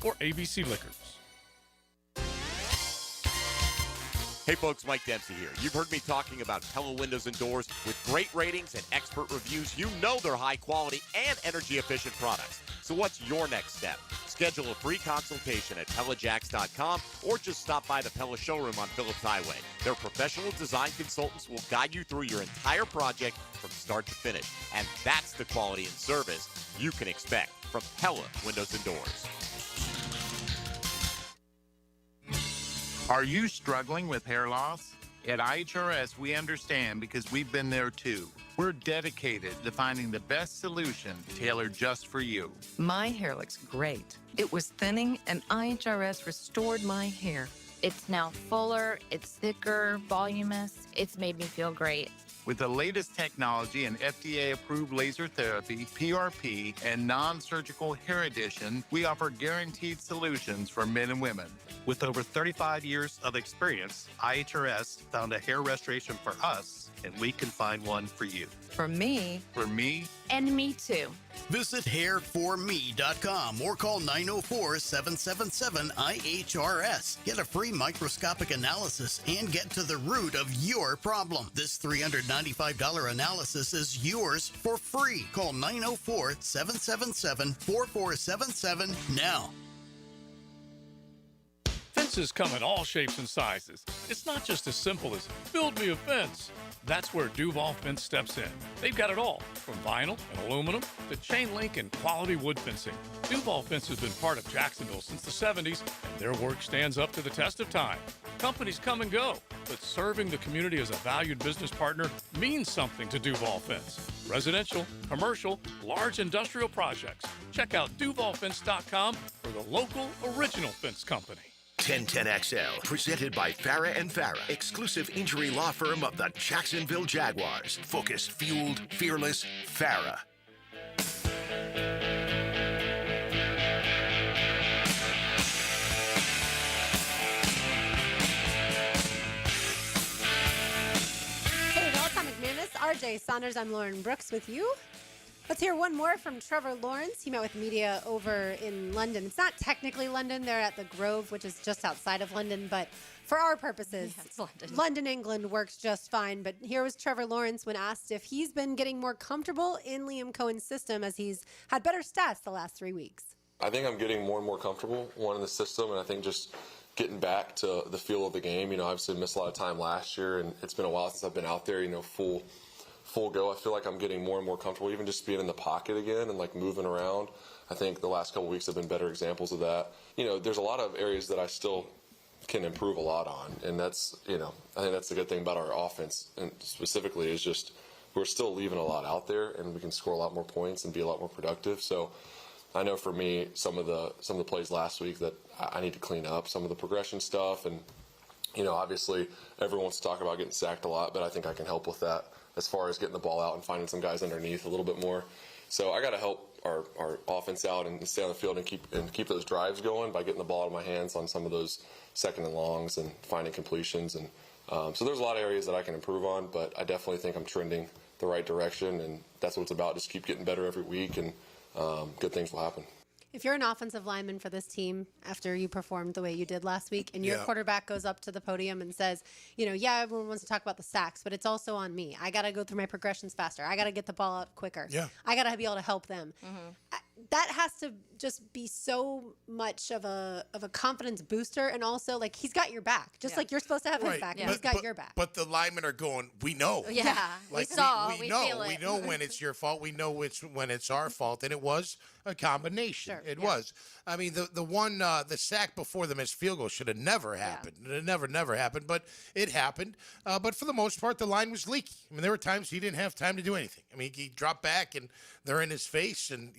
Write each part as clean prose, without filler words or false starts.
or ABC Liquors. Hey folks, Mike Dempsey here. You've heard me talking about Pella Windows and Doors. With great ratings and expert reviews, you know they're high quality and energy efficient products. So what's your next step? Schedule a free consultation at PellaJacks.com or just stop by the Pella showroom on Phillips Highway. Their professional design consultants will guide you through your entire project from start to finish. And that's the quality and service you can expect from Pella Windows and Doors. Are you struggling with hair loss? At IHRS, we understand because we've been there too. We're dedicated to finding the best solution tailored just for you. My hair looks great. It was thinning, and IHRS restored my hair. It's now fuller, it's thicker, voluminous. It's made me feel great. With the latest technology and FDA-approved laser therapy, PRP, and non-surgical hair addition, we offer guaranteed solutions for men and women. With over 35 years of experience, IHRS found a hair restoration for us, and we can find one for you. For me. For me. And me too. Visit hairforme.com or call 904-777-IHRS. Get a free microscopic analysis and get to the root of your problem. This $395 analysis is yours for free. Call 904-777-4477 now. Fences come in all shapes and sizes. It's not just as simple as build me a fence. That's where Duval Fence steps in. They've got it all, from vinyl and aluminum to chain link and quality wood fencing. Duval Fence has been part of Jacksonville since the 70s, and their work stands up to the test of time. Companies come and go, but serving the community as a valued business partner means something to Duval Fence. Residential, commercial, large industrial projects. Check out DuvalFence.com for the local original fence company. 1010XL, presented by Farah and Farah, exclusive injury law firm of the Jacksonville Jaguars. Focused, fueled, fearless, Farah. Hey, welcome, McManus. RJ Saunders, I'm Lauren Brooks with you. Let's hear one more from Trevor Lawrence. He met with media over in London. It's not technically London. They're at the Grove, which is just outside of London. But for our purposes, London, England works just fine. But here was Trevor Lawrence when asked if he's been getting more comfortable in Liam Coen's system as he's had better stats the last 3 weeks. I think I'm getting more and more comfortable, in the system, and I think just getting back to the feel of the game. Obviously missed a lot of time last year, and it's been a while since I've been out there, full go. I feel like I'm getting more and more comfortable, even just being in the pocket again and moving around. I think the last couple of weeks have been better examples of that. There's a lot of areas that I still can improve a lot on, and that's, I think that's the good thing about our offense, and specifically is just we're still leaving a lot out there, and we can score a lot more points and be a lot more productive. So I know for me, some of the plays last week that I need to clean up, some of the progression stuff, and obviously everyone wants to talk about getting sacked a lot, but I think I can help with that as far as getting the ball out and finding some guys underneath a little bit more. So I got to help our offense out and stay on the field and keep those drives going by getting the ball out of my hands on some of those second and longs and finding completions. And so there's a lot of areas that I can improve on, but I definitely think I'm trending the right direction, and that's what it's about. Just keep getting better every week, and good things will happen. If you're an offensive lineman for this team after you performed the way you did last week and your quarterback goes up to the podium and says, everyone wants to talk about the sacks, but it's also on me. I got to go through my progressions faster. I got to get the ball out quicker. Yeah. I got to be able to help them. Mm-hmm. That has to just be so much of a confidence booster, and also he's got your back, just like you're supposed to have his back. Yeah. And he's got your back. But the linemen are going, we know. Yeah, we know. We know when it's your fault. We know when it's our fault, and it was a combination. Sure. It was. I mean, the sack before the missed field goal should have never happened. Yeah. It never happened, but it happened. But for the most part, the line was leaky. I mean, there were times he didn't have time to do anything. I mean, he dropped back, and they're in his face, and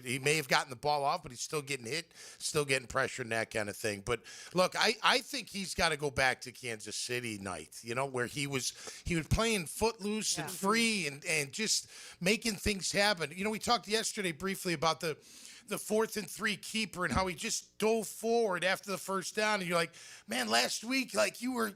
he may have gotten the ball off, but he's still getting hit, still getting pressure and that kind of thing. But look, I think he's got to go back to Kansas City night, where he was playing footloose and free and just making things happen. We talked yesterday briefly about the the 4th and 3 keeper and how he just dove forward after the first down. And you're like, man, last week, like you were,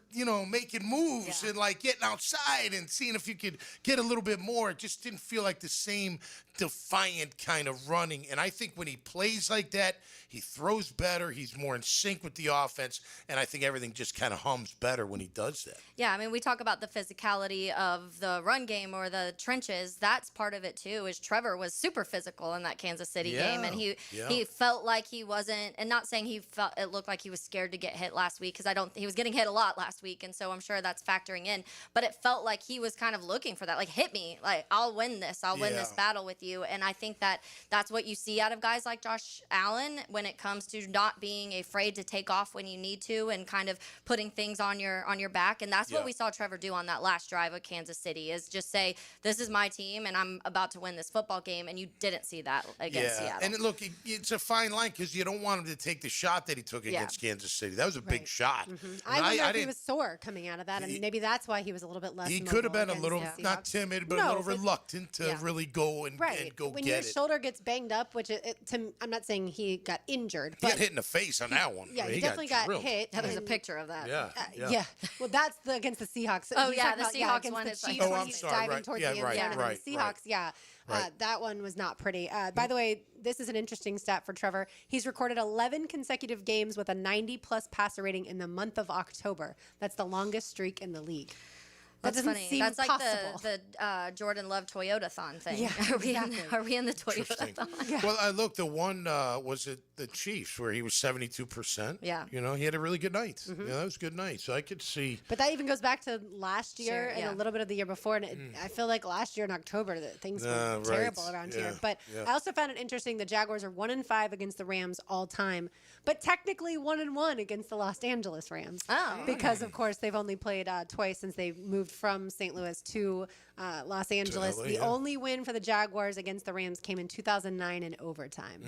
making moves and like getting outside and seeing if you could get a little bit more. It just didn't feel like the same defiant kind of running. And I think when he plays like that, he throws better. He's more in sync with the offense. And I think everything just kind of hums better when he does that. Yeah, I mean, we talk about the physicality of the run game or the trenches. That's part of it, too, is Trevor was super physical in that Kansas City game. And he felt like he wasn't, and not saying it looked like he was scared to get hit last week, because he was getting hit a lot last week. And so I'm sure that's factoring in. But it felt like he was kind of looking for that, like, hit me. Like, I'll win this. I'll win this battle with you. And I think that's what you see out of guys like Josh Allen when it comes to not being afraid to take off when you need to and kind of putting things on your back. And that's what we saw Trevor do on that last drive of Kansas City, is just say, this is my team and I'm about to win this football game. And you didn't see that against Seattle. And look, it's a fine line, because you don't want him to take the shot that he took against Kansas City. That was a big shot. I wonder if he was sore coming out of that, and maybe that's why he was a little bit less. He could have been a little, not timid, but a little reluctant to really go and go when get your it. Shoulder gets banged up, which I'm not saying he got injured. He got hit in the face on that one. Yeah, he definitely got hit. Yeah, there's a picture of that. Yeah. Well, that's against the Seahawks. Oh, yeah, the Seahawks against one the is Chiefs like, when he's diving towards the end zone. And the Seahawks, that one was not pretty. By the way, this is an interesting stat for Trevor. He's recorded 11 consecutive games with a 90-plus passer rating in the month of October. That's the longest streak in the league. That That's funny. That's like the Jordan Love Toyota-thon thing. Yeah, are we in the Toyota-thon? Well, look, the one was it the Chiefs where he was 72%. Yeah. He had a really good night. That was a good night. So I could see. But that even goes back to last year and a little bit of the year before. And I feel like last year in October, things were terrible around here. But I also found it interesting the Jaguars are 1-5 against the Rams all time, but technically 1-1 against the Los Angeles Rams. Because, of course, they've only played twice since they moved from St. Louis to Los Angeles. LA, the only win for the Jaguars against the Rams came in 2009 in overtime.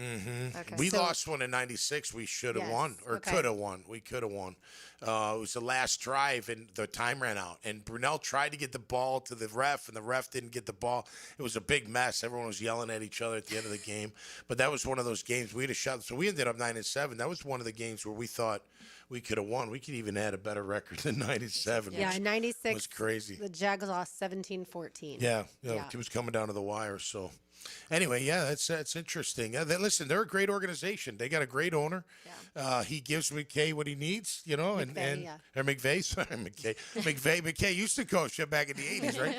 Okay. We lost one in '96. We should have won, or could have won. We could have won. It was the last drive, and the time ran out. And Brunell tried to get the ball to the ref, and the ref didn't get the ball. It was a big mess. Everyone was yelling at each other at the end of the game. But that was one of those games we had a shot. So we ended up 9-7. That was one of the games where we thought we could have won. We could even had a better record than 97. Yeah, in 96 was crazy. The Jags lost 17-14. Yeah, it was coming down to the wire. So anyway, that's interesting. Listen, they're a great organization. They got a great owner. He gives McKay what he needs, or McVay. Sorry, McKay used to coach back in the 80s, right?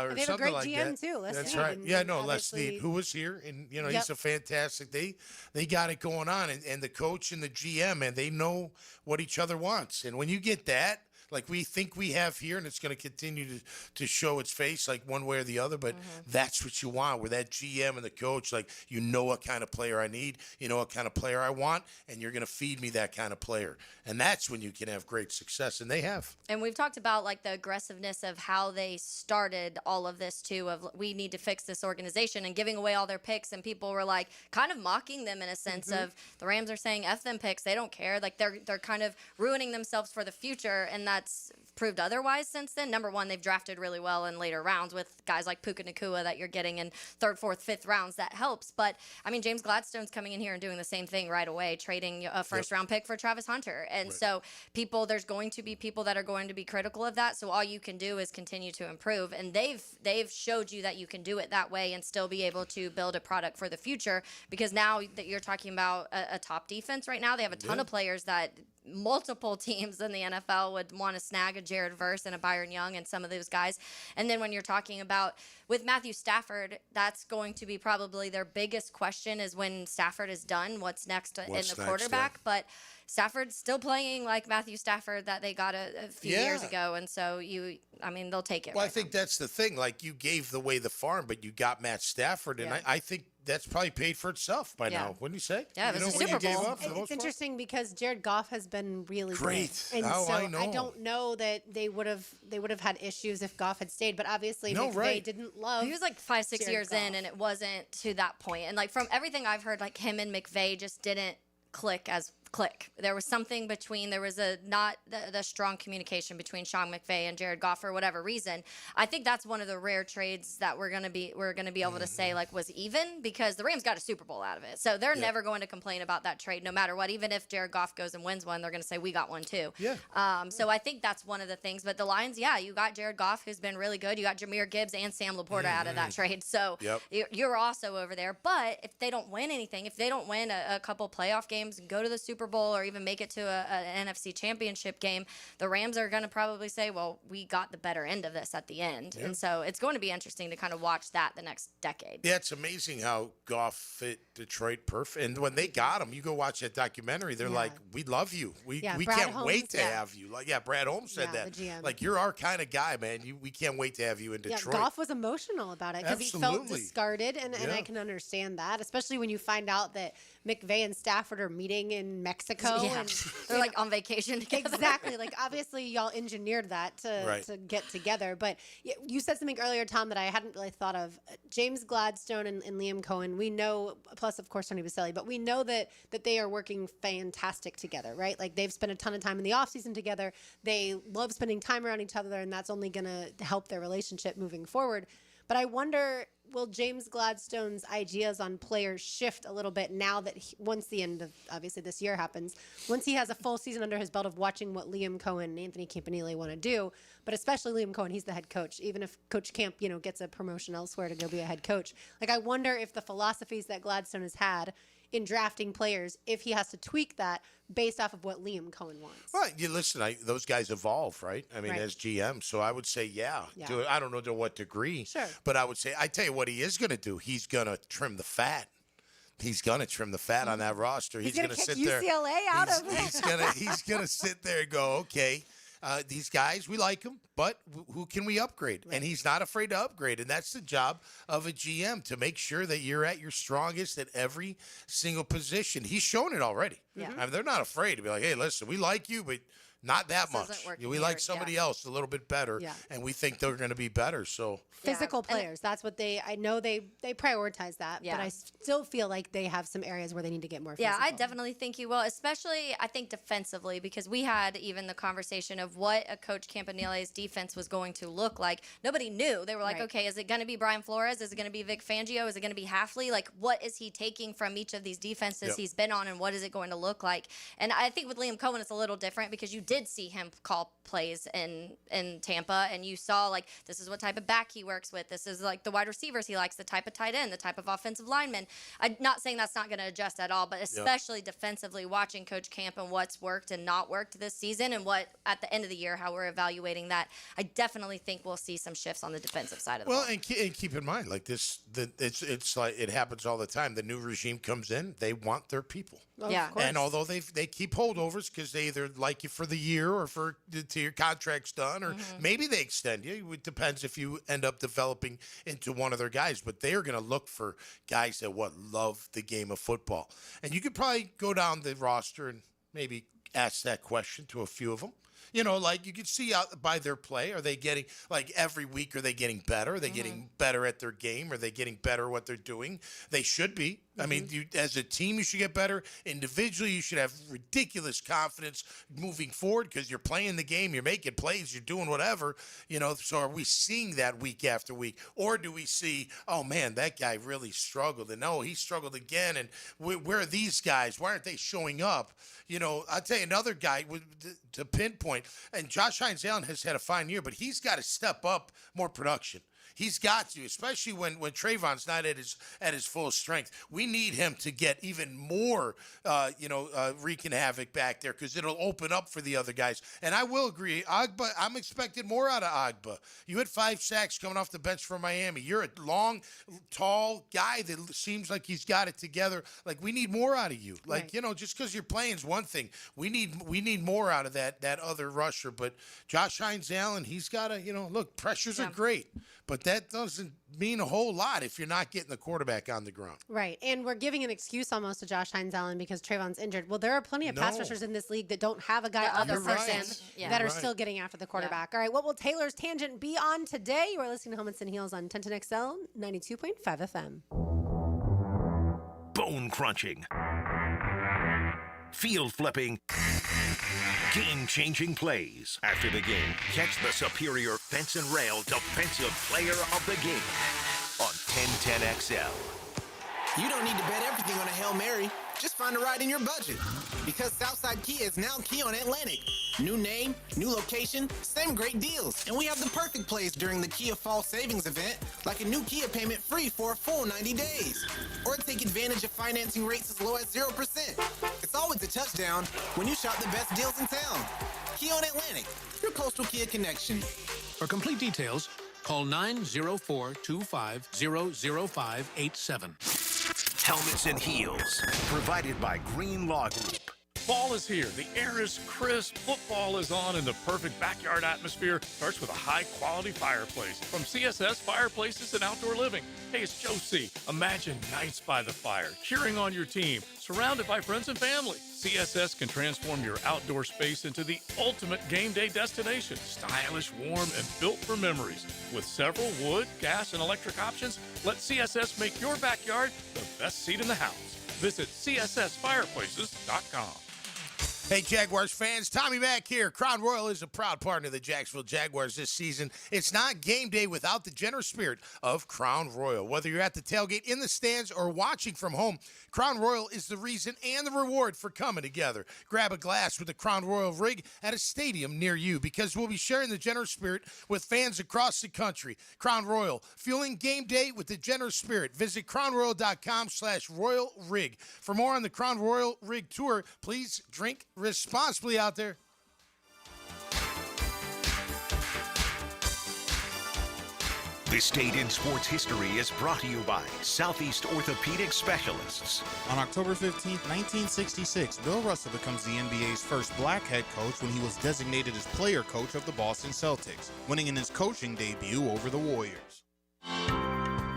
Or they have something a great like GM that. too. Les That's Snead. right. Les Snead, who was here, and he's a fantastic. They got it going on, and the coach and the GM, and they know what each other wants. And when you get that, like we think we have here, and it's going to continue to show its face like one way or the other, but that's what you want, where that GM and the coach, like, what kind of player I need, what kind of player I want, and you're going to feed me that kind of player. And that's when you can have great success, and they have. And we've talked about like the aggressiveness of how they started all of this too, of we need to fix this organization and giving away all their picks, and people were like kind of mocking them in a sense of the Rams are saying F them picks, they don't care, like they're kind of ruining themselves for the future, and that's proved otherwise since then. Number one, they've drafted really well in later rounds with guys like Puka Nacua that you're getting in 3rd, 4th, 5th rounds. That helps. But, I mean, James Gladstone's coming in here and doing the same thing right away, trading a first-round pick for Travis Hunter. And so there's going to be people that are going to be critical of that. So all you can do is continue to improve. And they've showed you that you can do it that way and still be able to build a product for the future, because now that you're talking about a top defense right now, they have a ton of players that multiple teams in the NFL would want to snag a Jared Verse and a Byron Young and some of those guys. And then when you're talking about with Matthew Stafford, that's going to be probably their biggest question is when Stafford is done, what's next in the quarterback. But Stafford's still playing like Matthew Stafford that they got a few years ago. And so they'll take it. Well, I think that's the thing. Like, you gave away the farm, but you got Matt Stafford. And I think that's probably paid for itself by now, wouldn't you say? Yeah, it was a Super Bowl. It's interesting because Jared Goff has been really great. Good. And so I don't know that they would have had issues if Goff had stayed, but obviously McVay didn't love. He was like 5-6 Jared years Goff. in, and it wasn't to that point. And like from everything I've heard, like him and McVay just didn't click as click. There was something between, there was not the strong communication between Sean McVay and Jared Goff for whatever reason. I think that's one of the rare trades that we're gonna be able to say like was even, because the Rams got a Super Bowl out of it. So they're never going to complain about that trade no matter what. Even if Jared Goff goes and wins one, they're gonna say we got one too. Yeah. So I think that's one of the things. But the Lions, you got Jared Goff, who's been really good. You got Jahmyr Gibbs and Sam Laporta out of that trade. So you're also over there. But if they don't win anything, if they don't win a couple playoff games and go to the Super Bowl or even make it to an NFC championship game, the Rams are going to probably say, well, we got the better end of this at the end. And so it's going to be interesting to kind of watch that the next decade. Yeah, it's amazing how Goff fit Detroit perfect. And when they got him, you go watch that documentary, they're like, we love you. We can't wait to have you. Like, Brad Holmes said that. The GM. Like, you're our kind of guy, man. We can't wait to have you in Detroit. Yeah, Goff was emotional about it because he felt discarded, and I can understand that, especially when you find out that McVay and Stafford are meeting in Mexico. Yeah. And they're like on vacation together. Exactly. Like, obviously, y'all engineered that to get together. But you said something earlier, Tom, that I hadn't really thought of. James Gladstone and Liam Coen, we know, plus, of course, Tony Baselli, but we know that they are working fantastic together, right? Like, they've spent a ton of time in the offseason together. They love spending time around each other, and that's only going to help their relationship moving forward. But I wonder, will James Gladstone's ideas on players shift a little bit now that once the end of, obviously, this year happens, once he has a full season under his belt of watching what Liam Coen and Anthony Campanile want to do, but especially Liam Coen, he's the head coach, even if Coach Camp, gets a promotion elsewhere to go be a head coach. Like, I wonder if the philosophies that Gladstone has had in drafting players, if he has to tweak that based off of what Liam Coen wants. Right. You listen, those guys evolve, right? I mean, as GM. So I would say, I don't know to what degree. Sure. But I would say, I tell you what he is going to do. He's going to trim the fat. He's going to trim the fat on that roster. He's going to sit kick UCLA out of it. He's going to sit there and go, okay, these guys, we like them, but who can we upgrade? Right. And he's not afraid to upgrade. And that's the job of a GM, to make sure that you're at your strongest at every single position. He's shown it already. Yeah. I mean, they're not afraid to be like, hey, listen, we like you, but not that much. We like somebody else a little bit better, and we think they're going to be better. So physical players, that's what I know they prioritize that, but I still feel like they have some areas where they need to get more physical. Yeah, I definitely think you will, especially I think defensively, because we had even the conversation of what a Coach Campanile's defense was going to look like. Nobody knew. They were like, okay, is it going to be Brian Flores? Is it going to be Vic Fangio? Is it going to be Halfley? Like, what is he taking from each of these defenses he's been on, and what is it going to look like? And I think with Liam Coen, it's a little different, because you did see him call plays in Tampa, and you saw, like, this is what type of back he works with. This is like the wide receivers he likes, the type of tight end, the type of offensive lineman. I'm not saying that's not going to adjust at all, but especially defensively, watching Coach Camp and what's worked and not worked this season, and what at the end of the year, how we're evaluating that, I definitely think we'll see some shifts on the defensive side of the ball. And keep in mind, like this, it's like it happens all the time. The new regime comes in, they want their people. And although they keep holdovers because they either like you for the year or for till your contract's done, or maybe they extend you. It depends if you end up developing into one of their guys. But they are going to look for guys that love the game of football. And you could probably go down the roster and maybe ask that question to a few of them. Like you could see out by their play, are they getting, like, every week, are they getting better? Are they getting better at their game? Are they getting better at what they're doing? They should be. I mean, as a team, you should get better. Individually, you should have ridiculous confidence moving forward because you're playing the game, you're making plays, you're doing whatever. So are we seeing that week after week? Or do we see, oh, man, that guy really struggled, and he struggled again, and where are these guys? Why aren't they showing up? I'll tell you another guy to pinpoint, and Josh Hines-Allen has had a fine year, but he's got to step up more production. He's got to, especially when Trayvon's not at his full strength. We need him to get even more, wreaking havoc back there, because it'll open up for the other guys. And I will agree, Agba, I'm expecting more out of Agba. You had 5 sacks coming off the bench for Miami. You're a long, tall guy that seems like he's got it together. Like, we need more out of you. Like, just because you're playing is one thing. We need more out of that other rusher. But Josh Hines-Allen, he's got to, look, pressures are great. But that doesn't mean a whole lot if you're not getting the quarterback on the ground. Right. And we're giving an excuse almost to Josh Hines-Allen because Trayvon's injured. Well, there are plenty of pass rushers in this league that don't have a guy on the person that are still getting after the quarterback. All right. What will Taylor's Tangent be on today? You are listening to Helmets and Heels on 1010XL 92.5 FM. Bone crunching. field flipping, game-changing plays. After the game, catch the superior fence and rail defensive player of the game on 1010XL. You don't need to bet everything on a Hail Mary. Just find a ride in your budget. Because Southside Kia is now Kia on Atlantic. New name, new location, same great deals. And we have the perfect plays during the Kia Fall Savings event, like a new Kia payment free for a full 90 days. Or take advantage of financing rates as low as 0%. It's always a touchdown when you shop the best deals in town. Kia on Atlantic, your coastal Kia connection. For complete details, call 904-250-0587. Helmets and heels, provided by Green Law Group. Fall is here. The air is crisp. Football is on, and the perfect backyard atmosphere starts with a high-quality fireplace from CSS Fireplaces and Outdoor Living. Hey, it's Joe C. Imagine nights by the fire, cheering on your team, surrounded by friends and family. CSS can transform your outdoor space into the ultimate game day destination. Stylish, warm, and built for memories. With several wood, gas, and electric options, let CSS make your backyard the best seat in the house. Visit CSSFireplaces.com. Hey, Jaguars fans, Tommy Mack here. Crown Royal is a proud partner of the Jacksonville Jaguars this season. It's not game day without the generous spirit of Crown Royal. Whether you're at the tailgate, in the stands, or watching from home, Crown Royal is the reason and the reward for coming together. Grab a glass with the Crown Royal rig at a stadium near you, because we'll be sharing the generous spirit with fans across the country. Crown Royal, fueling game day with the generous spirit. Visit crownroyal.com/Royal Rig. For more on the Crown Royal Rig Tour, please drink responsibly out there. This date in sports history is brought to you by Southeast Orthopedic Specialists. On October 15, 1966, Bill Russell becomes the NBA's first black head coach when he was designated as player coach of the Boston Celtics, winning in his coaching debut over the Warriors.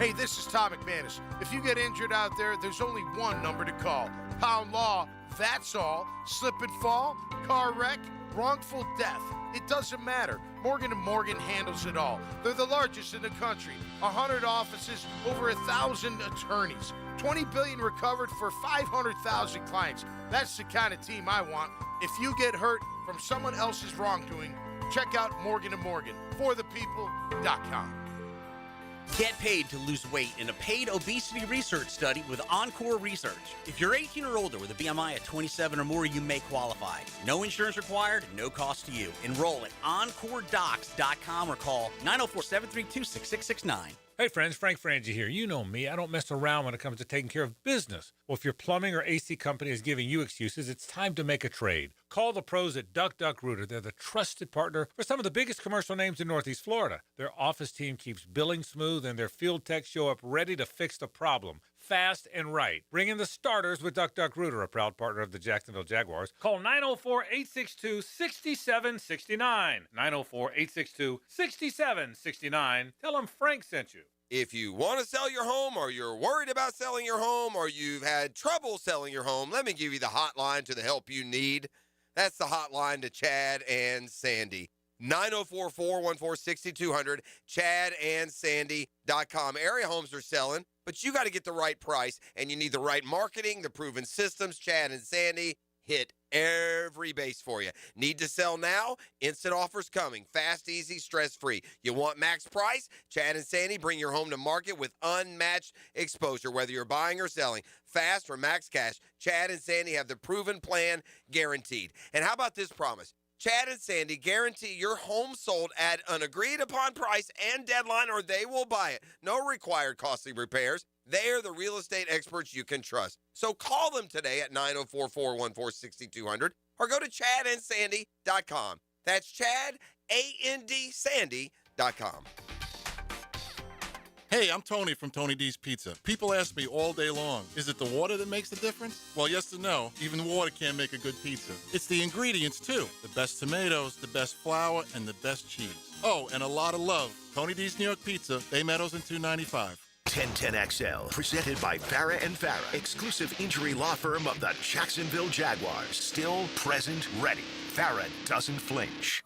Hey, this is Tom McManus. If you get injured out there, there's only one number to call. Pound Law, that's all. Slip and fall, car wreck, wrongful death. It doesn't matter. Morgan & Morgan handles it all. They're the largest in the country. 100 offices, over 1,000 attorneys. $20 billion recovered for 500,000 clients. That's the kind of team I want. If you get hurt from someone else's wrongdoing, check out Morgan & Morgan. ForThePeople.com. Get paid to lose weight in a paid obesity research study with Encore Research. If you're 18 or older with a BMI of 27 or more, you may qualify. No insurance required, no cost to you. Enroll at EncoreDocs.com or call 904-732-6669. Hey friends, Frank Frangie here. You know me. I don't mess around when it comes to taking care of business. Well, if your plumbing or AC company is giving you excuses, it's time to make a trade. Call the pros at Duck Duck Rooter. They're the trusted partner for some of the biggest commercial names in Northeast Florida. Their office team keeps billing smooth, and their field techs show up ready to fix the problem, fast and right. Bring in the starters with Duck Duck Rooter, a proud partner of the Jacksonville Jaguars. Call 904-862-6769. 904-862-6769. Tell them Frank sent you. If you want to sell your home, or you're worried about selling your home, or you've had trouble selling your home, let me give you the hotline to the help you need. That's the hotline to Chad and Sandy. 904-414-6200, chadandsandy.com. Area homes are selling, but you got to get the right price, and you need the right marketing, the proven systems. Chad and Sandy hit every base for you. Need to sell now? Instant offers coming. Fast, easy, stress-free. You want max price? Chad and Sandy bring your home to market with unmatched exposure, whether you're buying or selling. Fast or max cash, Chad and Sandy have the proven plan guaranteed. And how about this promise? Chad and Sandy guarantee your home sold at an agreed-upon price and deadline, or they will buy it. No required costly repairs. They are the real estate experts you can trust. So call them today at 904-414-6200 or go to chadandsandy.com. That's Chad, A-N-D, Sandy.com. Hey, I'm Tony from Tony D's Pizza. People ask me all day long, is it the water that makes the difference? Well, yes and no. Even water can't make a good pizza. It's the ingredients, too. The best tomatoes, the best flour, and the best cheese. Oh, and a lot of love. Tony D's New York Pizza, Bay Meadows and 295. 1010XL, presented by Farah & Farah, exclusive injury law firm of the Jacksonville Jaguars. Still, present, ready. Farah doesn't flinch.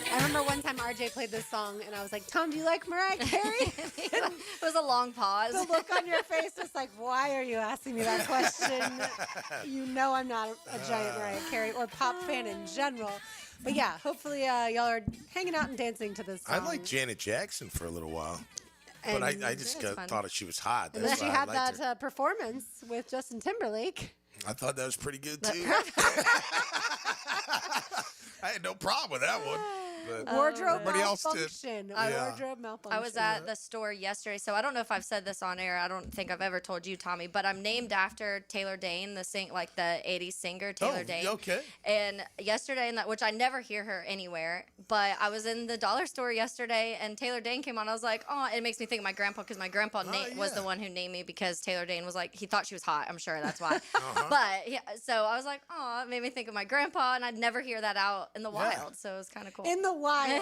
I remember one time RJ played this song, and I was like, Tom, do you like Mariah Carey? It was a long pause. The look on your face was like, why are you asking me that question? You know I'm not a giant Mariah Carey or pop fan in general. But yeah, hopefully y'all are hanging out and dancing to this song. I liked Janet Jackson for a little while. But And I just it's fun. thought she was hot. And then That's she why I had liked that her. performance with Justin Timberlake. I thought that was pretty good, too. I had no problem with that one. But Wardrobe everybody else did. malfunction. Yeah. Wardrobe malfunction. I was at the store yesterday, so I don't know if I've said this on air. I don't think I've ever told you, Tommy, but I'm named after Taylor Dayne, the 80s singer Taylor Dayne. Okay. And yesterday, which I never hear her anywhere, but I was in the dollar store yesterday, and Taylor Dayne came on. I was like, oh, it makes me think of my grandpa, because my grandpa was the one who named me, because Taylor Dayne was like, he thought she was hot. I'm sure that's why. But yeah, so I was like, oh, it made me think of my grandpa, and I'd never hear that out in the wild, so it was kind of cool. In the wild.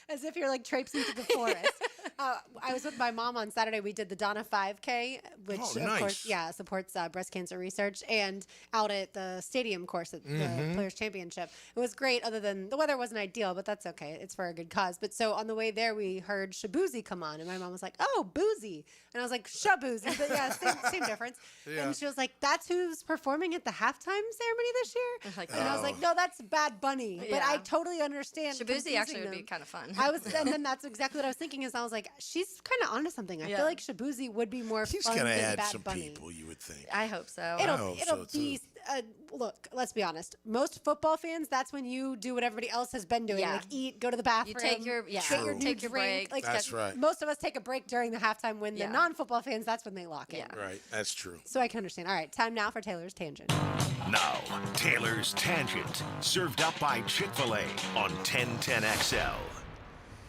As if you're like traipsing through the forest. I was with my mom on Saturday. We did the Donna 5K, which of course, supports breast cancer research, and out at the stadium course at the Players Championship. It was great, other than the weather wasn't ideal, but that's okay. It's for a good cause. But so on the way there, we heard Shabuzi come on, and my mom was like, "Oh, Boozy," and I was like, "Shabuzi," but yeah, same difference. Yeah. And she was like, "That's who's performing at the halftime ceremony this year," and I was like, "No, that's Bad Bunny." But Yeah. I totally understand. Shabuzi actually would be them. kind of fun. And then that's exactly what I was thinking. Is I was like, she's kind of onto something. I feel like Shabuzi would be more She's fun going to than add Bad some Bunny. people, you would think. I hope so. It'll be. Look, let's be honest. Most football fans, that's when you do what everybody else has been doing, Yeah. like eat, go to the bathroom, take your- get True. your new Take your drink. break. Like, That's right. Most of us take a break during the halftime. When the Yeah. non-football fans, that's when they lock in. Right, that's true. So I can understand. All right, time now for Taylor's Tangent. Now, Taylor's Tangent, served up by Chick-fil-A on 1010XL.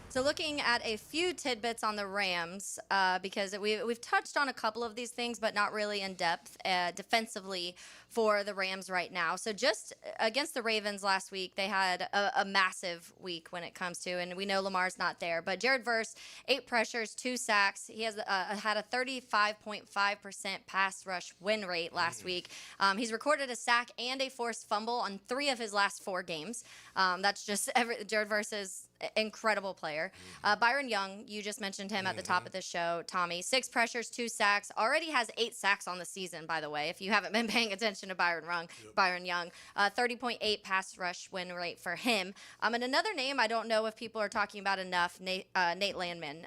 So looking at a few tidbits on the Rams, because we've touched on a couple of these things, but not really in depth defensively for the Rams right now. So just against the Ravens last week, they had a massive week when it comes to, and we know Lamar's not there, but Jared Verse, 8 pressures, 2 sacks. He has had a 35.5% pass rush win rate last week. He's recorded a sack and a forced fumble on 3 of his last 4 games. That's just Jared Verse's incredible player. Byron Young, you just mentioned him at the top of the show, Tommy. 6 pressures, 2 sacks. Already has 8 sacks on the season, by the way, if you haven't been paying attention to Byron Young. 30.8 pass rush win rate for him. And another name I don't know if people are talking about enough, Nate Landman.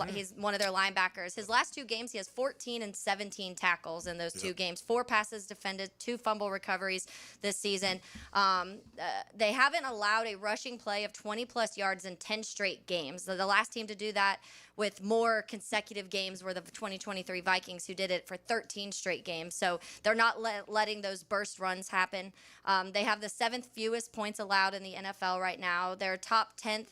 He's one of their linebackers. His last 2 games, he has 14 and 17 tackles in those 2 games. 4 passes defended, 2 fumble recoveries this season. They haven't allowed a rushing play of 20-plus yards in 10 straight games. The last team to do that with more consecutive games were the 2023 Vikings, who did it for 13 straight games. So they're not letting those burst runs happen. They have the 7th fewest points allowed in the NFL right now. They're top 10th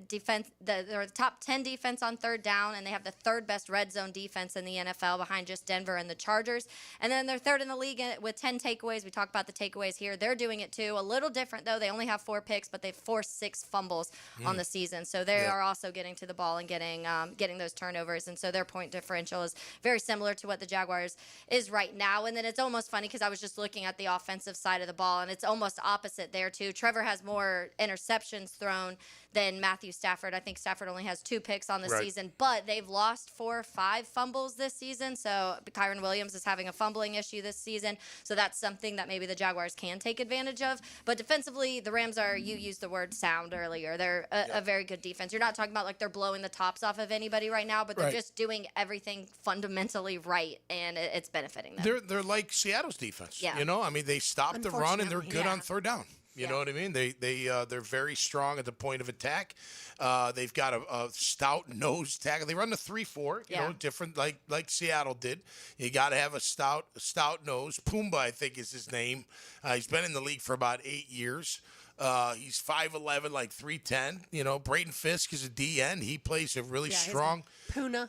defense. They're the top 10 defense on 3rd down, and they have the 3rd best red zone defense in the NFL, behind just Denver and the Chargers. And then they're 3rd in the league with 10 takeaways. We talk about the takeaways here. They're doing it too. A little different though. They only have 4 picks, but they've forced 6 fumbles on the season. So they are also getting to the ball and getting those turnovers. And so their point differential is very similar to what the Jaguars is right now. And then it's almost funny because I was just looking at the offensive side of the ball, and it's almost opposite there too. Trevor has more interceptions thrown than Matthew Stafford. I think Stafford only has 2 picks on the season, but they've lost 4 or 5 fumbles this season. So Kyron Williams is having a fumbling issue this season. So that's something that maybe the Jaguars can take advantage of. But defensively, the Rams are, you used the word sound earlier. They're a very good defense. You're not talking about like they're blowing the tops off of anybody right now, but they're just doing everything fundamentally right, and it's benefiting them. They're like Seattle's defense. Yeah. You know, I mean, they stop the run and they're good on 3rd down. You know what I mean? They're very strong at the point of attack. They've got a stout nose tackle. They run the 3-4, you know, different like Seattle did. You got to have a stout nose. Pumbaa, I think, is his name. He's been in the league for about 8 years. He's 5'11", like 310. You know, Braden Fisk is a DN. He plays a really strong Puna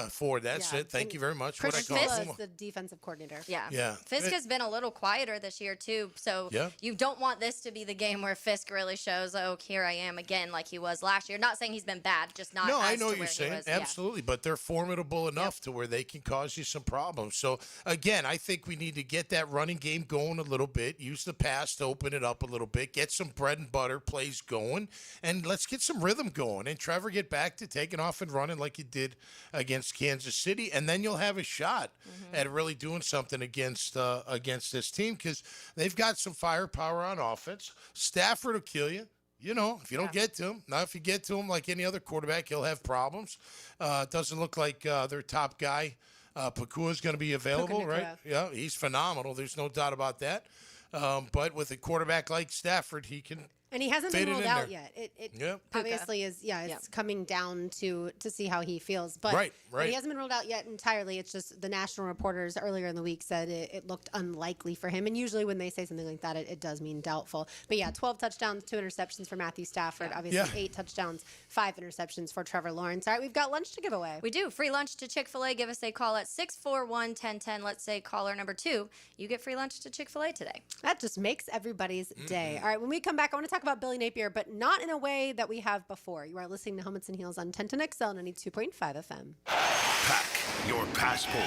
Ford. That's it. Thank you very much. Chris What I call Fisk him. is the defensive coordinator. Yeah. Fisk has been a little quieter this year too, so you don't want this to be the game where Fisk really shows, oh, here I am again, like he was last year. Not saying he's been bad, just not. No, as I know to what you're where he saying. was. Absolutely, but they're formidable enough to where they can cause you some problems. So again, I think we need to get that running game going a little bit. Use the pass to open it up a little bit. Get some some bread and butter plays going, and let's get some rhythm going. And Trevor get back to taking off and running like he did against Kansas City, and then you'll have a shot at really doing something against this team because they've got some firepower on offense. Stafford will kill you. You know, if you don't get to him. Now, if you get to him like any other quarterback, he'll have problems. It doesn't look like their top guy, Pakua, is going to be available, right? Yeah, he's phenomenal. There's no doubt about that. But with a quarterback like Stafford, he can. And he hasn't been ruled out yet. It obviously is, it's coming down to see how he feels. But, but he hasn't been ruled out yet entirely. It's just the national reporters earlier in the week said it looked unlikely for him. And usually when they say something like that, it does mean doubtful. But 12 touchdowns, 2 interceptions for Matthew Stafford. Obviously 8 touchdowns, 5 interceptions for Trevor Lawrence. All right, we've got lunch to give away. We do. Free lunch to Chick-fil-A. Give us a call at 641-1010. Let's say caller number 2. You get free lunch to Chick-fil-A today. That just makes everybody's day. All right, when we come back, I want to talk about Billy Napier, but not in a way that we have before. You are listening to Helmets and Heels on 1010XL 92.5 FM. Pack your passport.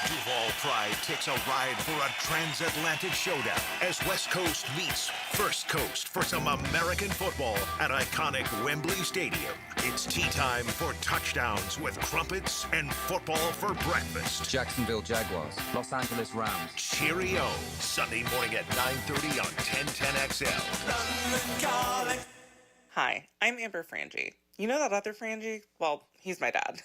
Duval Pride takes a ride for a transatlantic showdown as West Coast meets First Coast for some American football at iconic Wembley Stadium. It's tea time for touchdowns with crumpets and football for breakfast. Jacksonville Jaguars, Los Angeles Rams. Cheerio. Sunday morning at 9:30 on 1010XL. Hi, I'm Amber Frangie. You know that other Frangie? Well, he's my dad.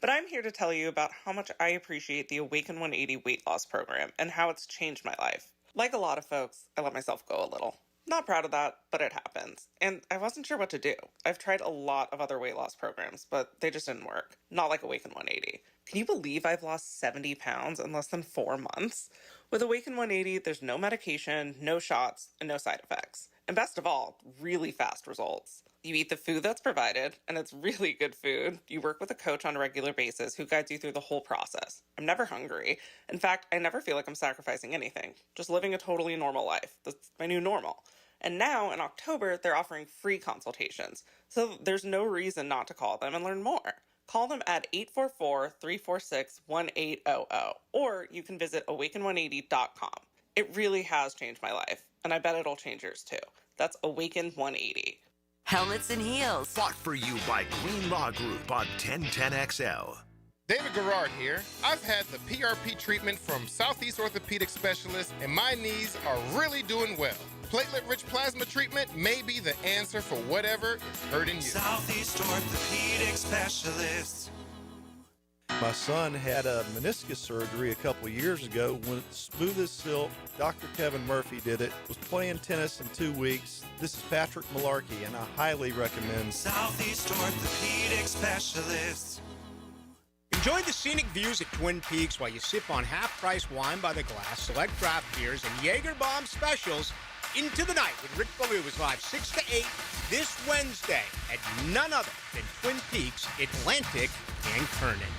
But I'm here to tell you about how much I appreciate the Awaken 180 weight loss program and how it's changed my life. Like a lot of folks, I let myself go a little. Not proud of that, but it happens. And I wasn't sure what to do. I've tried a lot of other weight loss programs, but they just didn't work. Not like Awaken 180. Can you believe I've lost 70 pounds in less than 4 months? With Awaken 180, there's no medication, no shots, and no side effects. And best of all, really fast results. You eat the food that's provided, and it's really good food. You work with a coach on a regular basis who guides you through the whole process. I'm never hungry. In fact, I never feel like I'm sacrificing anything. Just living a totally normal life. That's my new normal. And now, in October, they're offering free consultations. So there's no reason not to call them and learn more. Call them at 844-346-1800, or you can visit awaken180.com. It really has changed my life, and I bet it'll change yours too. That's Awaken 180. Helmets and Heels. Brought for you by Green Law Group on 1010XL. David Garrard here. I've had the PRP treatment from Southeast Orthopedic Specialists, and my knees are really doing well. Platelet-rich plasma treatment may be the answer for whatever is hurting you. Southeast Orthopedic Specialists. My son had a meniscus surgery a couple of years ago. When it's smooth as silk, Dr. Kevin Murphy did it. Was playing tennis in 2 weeks. This is Patrick Malarkey, and I highly recommend Southeast Orthopedic Specialists. Enjoy the scenic views at Twin Peaks while you sip on half-price wine by the glass, select craft beers, and Jaeger Bomb specials. Into the Night with Rick Ballou is live 6 to 8 this Wednesday at none other than Twin Peaks, Atlantic, and Kernan.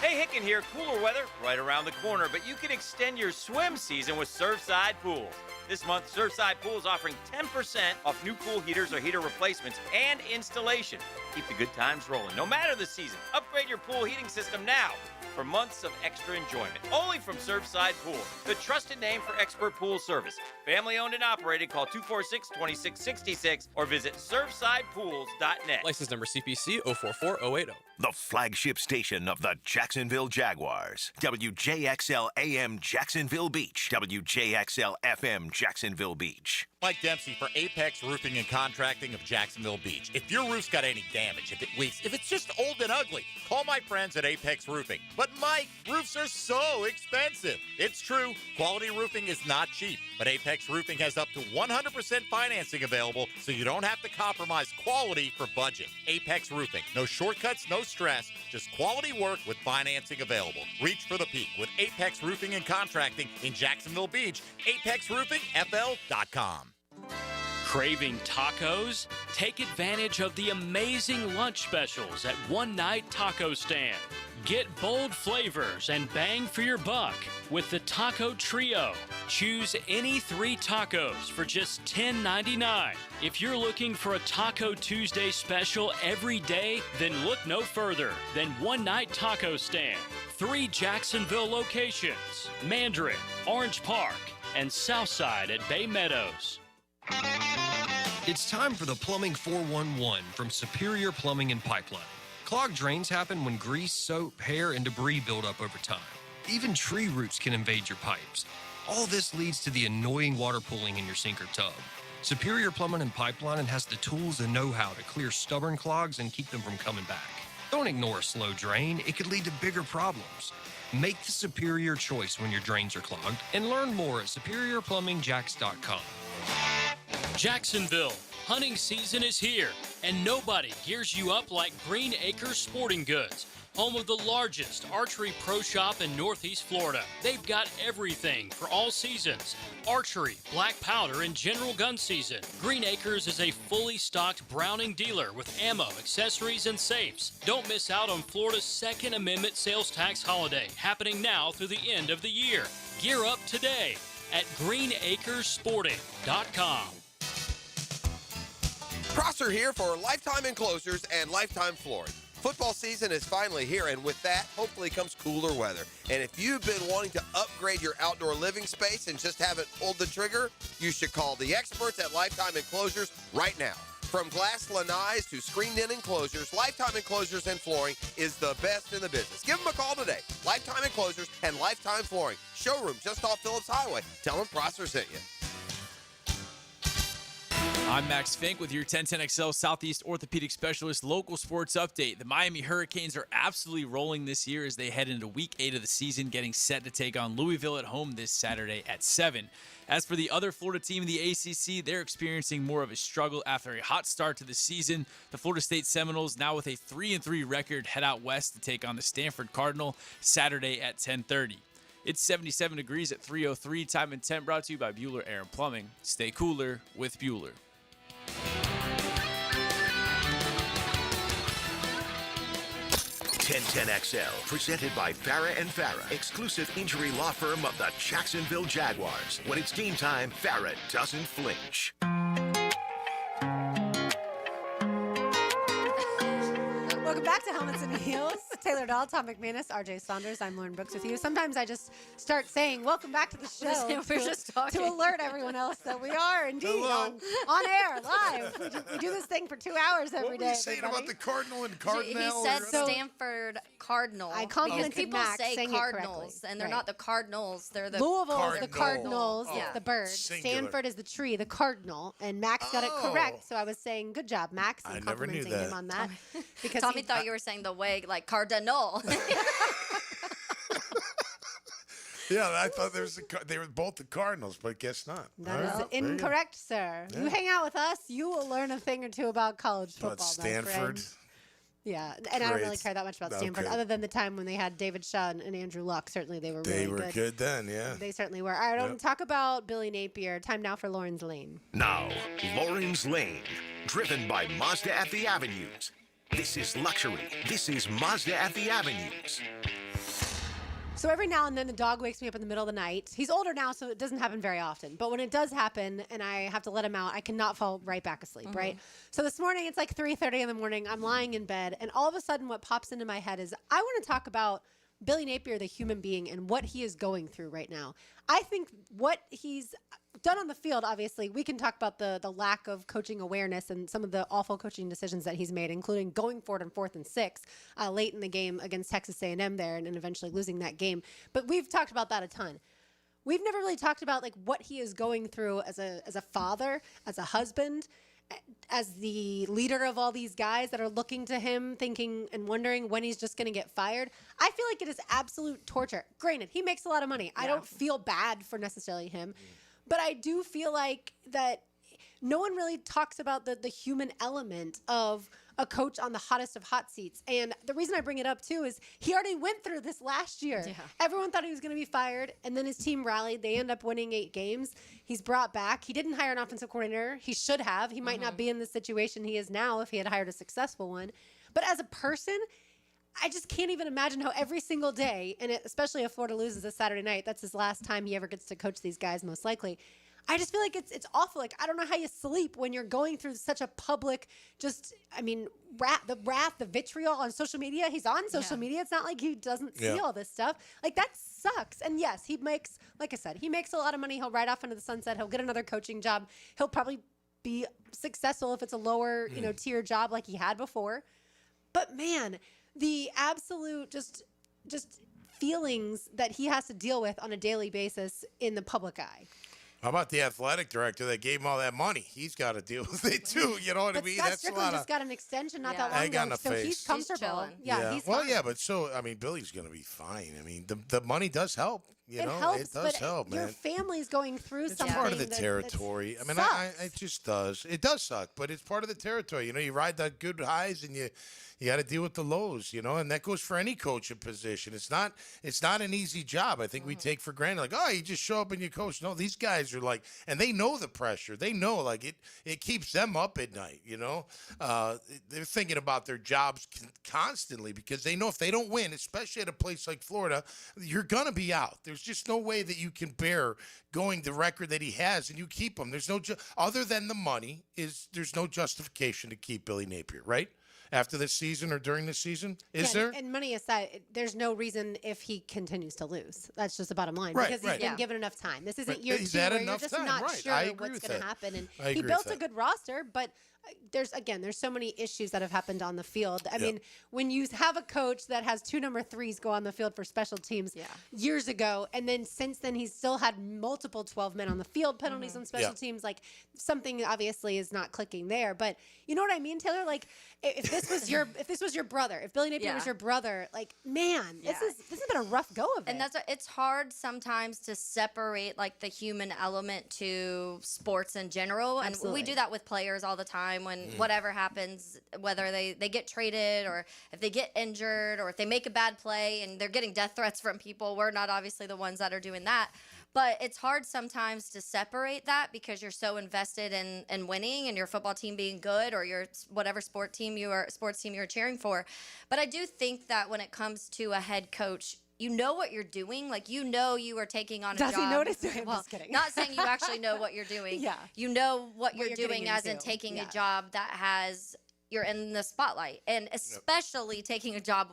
Hey, Hicken here. Cooler weather right around the corner, but you can extend your swim season with Surfside Pools. This month, Surfside Pools offering 10% off new pool heaters or heater replacements and installation. Keep the good times rolling, no matter the season. Upgrade your pool heating system now for months of extra enjoyment. Only from Surfside Pools, the trusted name for expert pool service. Family owned and operated. Call 246-2666 or visit surfsidepools.net. License number CPC 044080. The flagship station of the Jacksonville Jaguars. WJXL AM Jacksonville Beach. WJXL FM Jacksonville Beach. Mike Dempsey for Apex Roofing and Contracting of Jacksonville Beach. If your roof's got any damage, if it leaks, if it's just old and ugly, call my friends at Apex Roofing. But Mike, roofs are so expensive. It's true, quality roofing is not cheap, but Apex Roofing has up to 100% financing available, so you don't have to compromise quality for budget. Apex Roofing, no shortcuts, no stress, just quality work with financing available. Reach for the peak with Apex Roofing and Contracting in Jacksonville Beach. ApexRoofingFL.com. Craving tacos? Take advantage of the amazing lunch specials at One Night Taco Stand. Get bold flavors and bang for your buck with the Taco Trio. Choose any 3 tacos for just $10.99. If you're looking for a Taco Tuesday special every day, then look no further than One Night Taco Stand. 3 Jacksonville locations: Mandarin, Orange Park, and Southside at Bay Meadows. It's time for the Plumbing 411 from Superior Plumbing and Pipelining. Clogged drains happen when grease, soap, hair, and debris build up over time. Even tree roots can invade your pipes. All this leads to the annoying water pooling in your sink or tub. Superior Plumbing and Pipelining has the tools and know-how to clear stubborn clogs and keep them from coming back. Don't ignore a slow drain. It could lead to bigger problems. Make the superior choice when your drains are clogged and learn more at superiorplumbingjacks.com. Jacksonville, hunting season is here, and nobody gears you up like Green Acres Sporting Goods, home of the largest archery pro shop in Northeast Florida. They've got everything for all seasons: archery, black powder, and general gun season. Green Acres is a fully stocked Browning dealer with ammo, accessories, and safes. Don't miss out on Florida's Second Amendment sales tax holiday, happening now through the end of the year. Gear up today at greenacresporting.com. Prosser here for Lifetime Enclosures and Lifetime Flooring. Football season is finally here, and with that, hopefully comes cooler weather. And if you've been wanting to upgrade your outdoor living space and just haven't pulled the trigger, you should call the experts at Lifetime Enclosures right now. From glass lanais to screened-in enclosures, Lifetime Enclosures and Flooring is the best in the business. Give them a call today. Lifetime Enclosures and Lifetime Flooring. Showroom just off Phillips Highway. Tell them Prosser sent you. I'm Max Fink with your 1010XL Southeast Orthopedic Specialist local sports update. The Miami Hurricanes are absolutely rolling this year as they head into Week 8 of the season, getting set to take on Louisville at home this Saturday at 7. As for the other Florida team in the ACC, they're experiencing more of a struggle after a hot start to the season. The Florida State Seminoles, now with a 3-3 record, head out west to take on the Stanford Cardinal Saturday at 10:30. It's 77 degrees at 3:03. Time and Temp brought to you by Bueller Air and Plumbing. Stay cooler with Bueller. 1010XL, presented by Farah and Farah, exclusive injury law firm of the Jacksonville Jaguars. When it's team time, Farah doesn't flinch. Welcome back to Helmets and Heels. Taylor Dahl, Tom McManus, RJ Saunders. I'm Lauren Brooks with you. Sometimes I just start saying, welcome back to the show. We're just talking. To alert everyone else that we are indeed on air, live. We do this thing for 2 hours every day. What were you saying about the Cardinal and Cardinal? He said Stanford Cardinal. I complimented Because people Max say saying Cardinals, and they're Right. not the Cardinals. They're the Louisville is the Cardinals. Yeah. It's the bird. Singular. Stanford is the tree, the cardinal. And Max got it correct. So I was saying, good job, Max. And I never knew complimenting him that. on that. Because Tommy thought you were saying the way like Cardinal. Yeah, I thought they were both the Cardinals, but guess not. That is All right, there you go. incorrect, sir. Yeah. You hang out with us, you will learn a thing or two about college football. About my Stanford. friend. Yeah, and I don't really Great. care that much about Stanford, Okay. other than the time when they had David Shaw and Andrew Luck. Certainly, they were really They were good then, yeah. They certainly were. All right, I want Yep. to talk about Billy Napier. Time now for Lauren's Lane. Now, Lawrence Lane, driven by Mazda at the Avenues. This is luxury. This is Mazda at the Avenues. So every now and then the dog wakes me up in the middle of the night. He's older now, so it doesn't happen very often. But when it does happen and I have to let him out, I cannot fall right back asleep, right? So this morning, it's like 3:30 in the morning. I'm lying in bed, and all of a sudden what pops into my head is I want to talk about Billy Napier, the human being, and what he is going through right now. I think what he's done on the field, obviously, we can talk about the lack of coaching awareness and some of the awful coaching decisions that he's made, including going for it on 4th and 6 late in the game against Texas A&M there and eventually losing that game. But we've talked about that a ton. We've never really talked about like what he is going through as a father, as a husband, as the leader of all these guys that are looking to him, thinking and wondering when he's just going to get fired. I feel like it is absolute torture. Granted, he makes a lot of money. I don't feel bad for necessarily him, but I do feel like that no one really talks about the human element of a coach on the hottest of hot seats. And the reason I bring it up too is he already went through this last year. Yeah. Everyone thought he was going to be fired, and then his team rallied. They end up winning 8 games. He's brought back. He didn't hire an offensive coordinator. He should have. He might not be in the situation he is now if he had hired a successful one. But as a person, I just can't even imagine how every single day, and especially if Florida loses this Saturday night, that's his last time he ever gets to coach these guys most likely. I just feel like it's awful. Like, I don't know how you sleep when you're going through such a public, wrath, the vitriol on social media. He's on social media. It's not like he doesn't see all this stuff. Like, that sucks. And yes, he makes, like I said, he makes a lot of money. He'll ride off into the sunset. He'll get another coaching job. He'll probably be successful if it's a lower, tier job like he had before. But man, the absolute just feelings that he has to deal with on a daily basis in the public eye. How about the athletic director that gave him all that money? He's got to deal with it too. You know what I mean? Scott Strickland just got an extension not that long ago, so he's comfortable. He's fine. Billy's going to be fine. I mean, the money does help. It does help, man. Your family's going through something. It's part of the territory. I mean, it just does. It does suck, but it's part of the territory. You ride the good highs and you got to deal with the lows, and that goes for any coaching position. It's not an easy job. I think we take for granted, like, oh, you just show up and you coach. No, these guys are like, and they know the pressure. They know, like, it keeps them up at night, They're thinking about their jobs constantly because they know if they don't win, especially at a place like Florida, you're going to be out. There's just no way that you can bear going the record that he has and you keep him. There's no, other than the money, there's no justification to keep Billy Napier, right? After this season or during this season? Is there? And money aside, there's no reason if he continues to lose. That's just the bottom line. Right, because he's been given enough time. This isn't year He's two had where you're enough just time, not right. sure I agree what's with going to that. happen. And I he agree built with a that. good roster, but there's so many issues that have happened on the field. I mean, when you have a coach that has 2 number 3s go on the field for special teams years ago, and then since then he's still had multiple 12 men on the field penalties on special teams, like something obviously is not clicking there. But you know what I mean, Taylor? Like if this was your brother, if Billy Napier was your brother, like, man, this has been a rough go of it. And it's hard sometimes to separate like the human element to sports in general. And we do that with players all the time. When whatever happens, whether they get traded or if they get injured or if they make a bad play and they're getting death threats from people, we're not obviously the ones that are doing that. But it's hard sometimes to separate that because you're so invested in winning and your football team being good or your whatever sports team you're cheering for. But I do think that when it comes to a head coach, you know what you're doing. Like, you are taking on a job. Does he notice? I'm well, just kidding. Not saying you actually know what you're doing. You know what you're doing as in taking a job that you're in the spotlight. And especially taking a job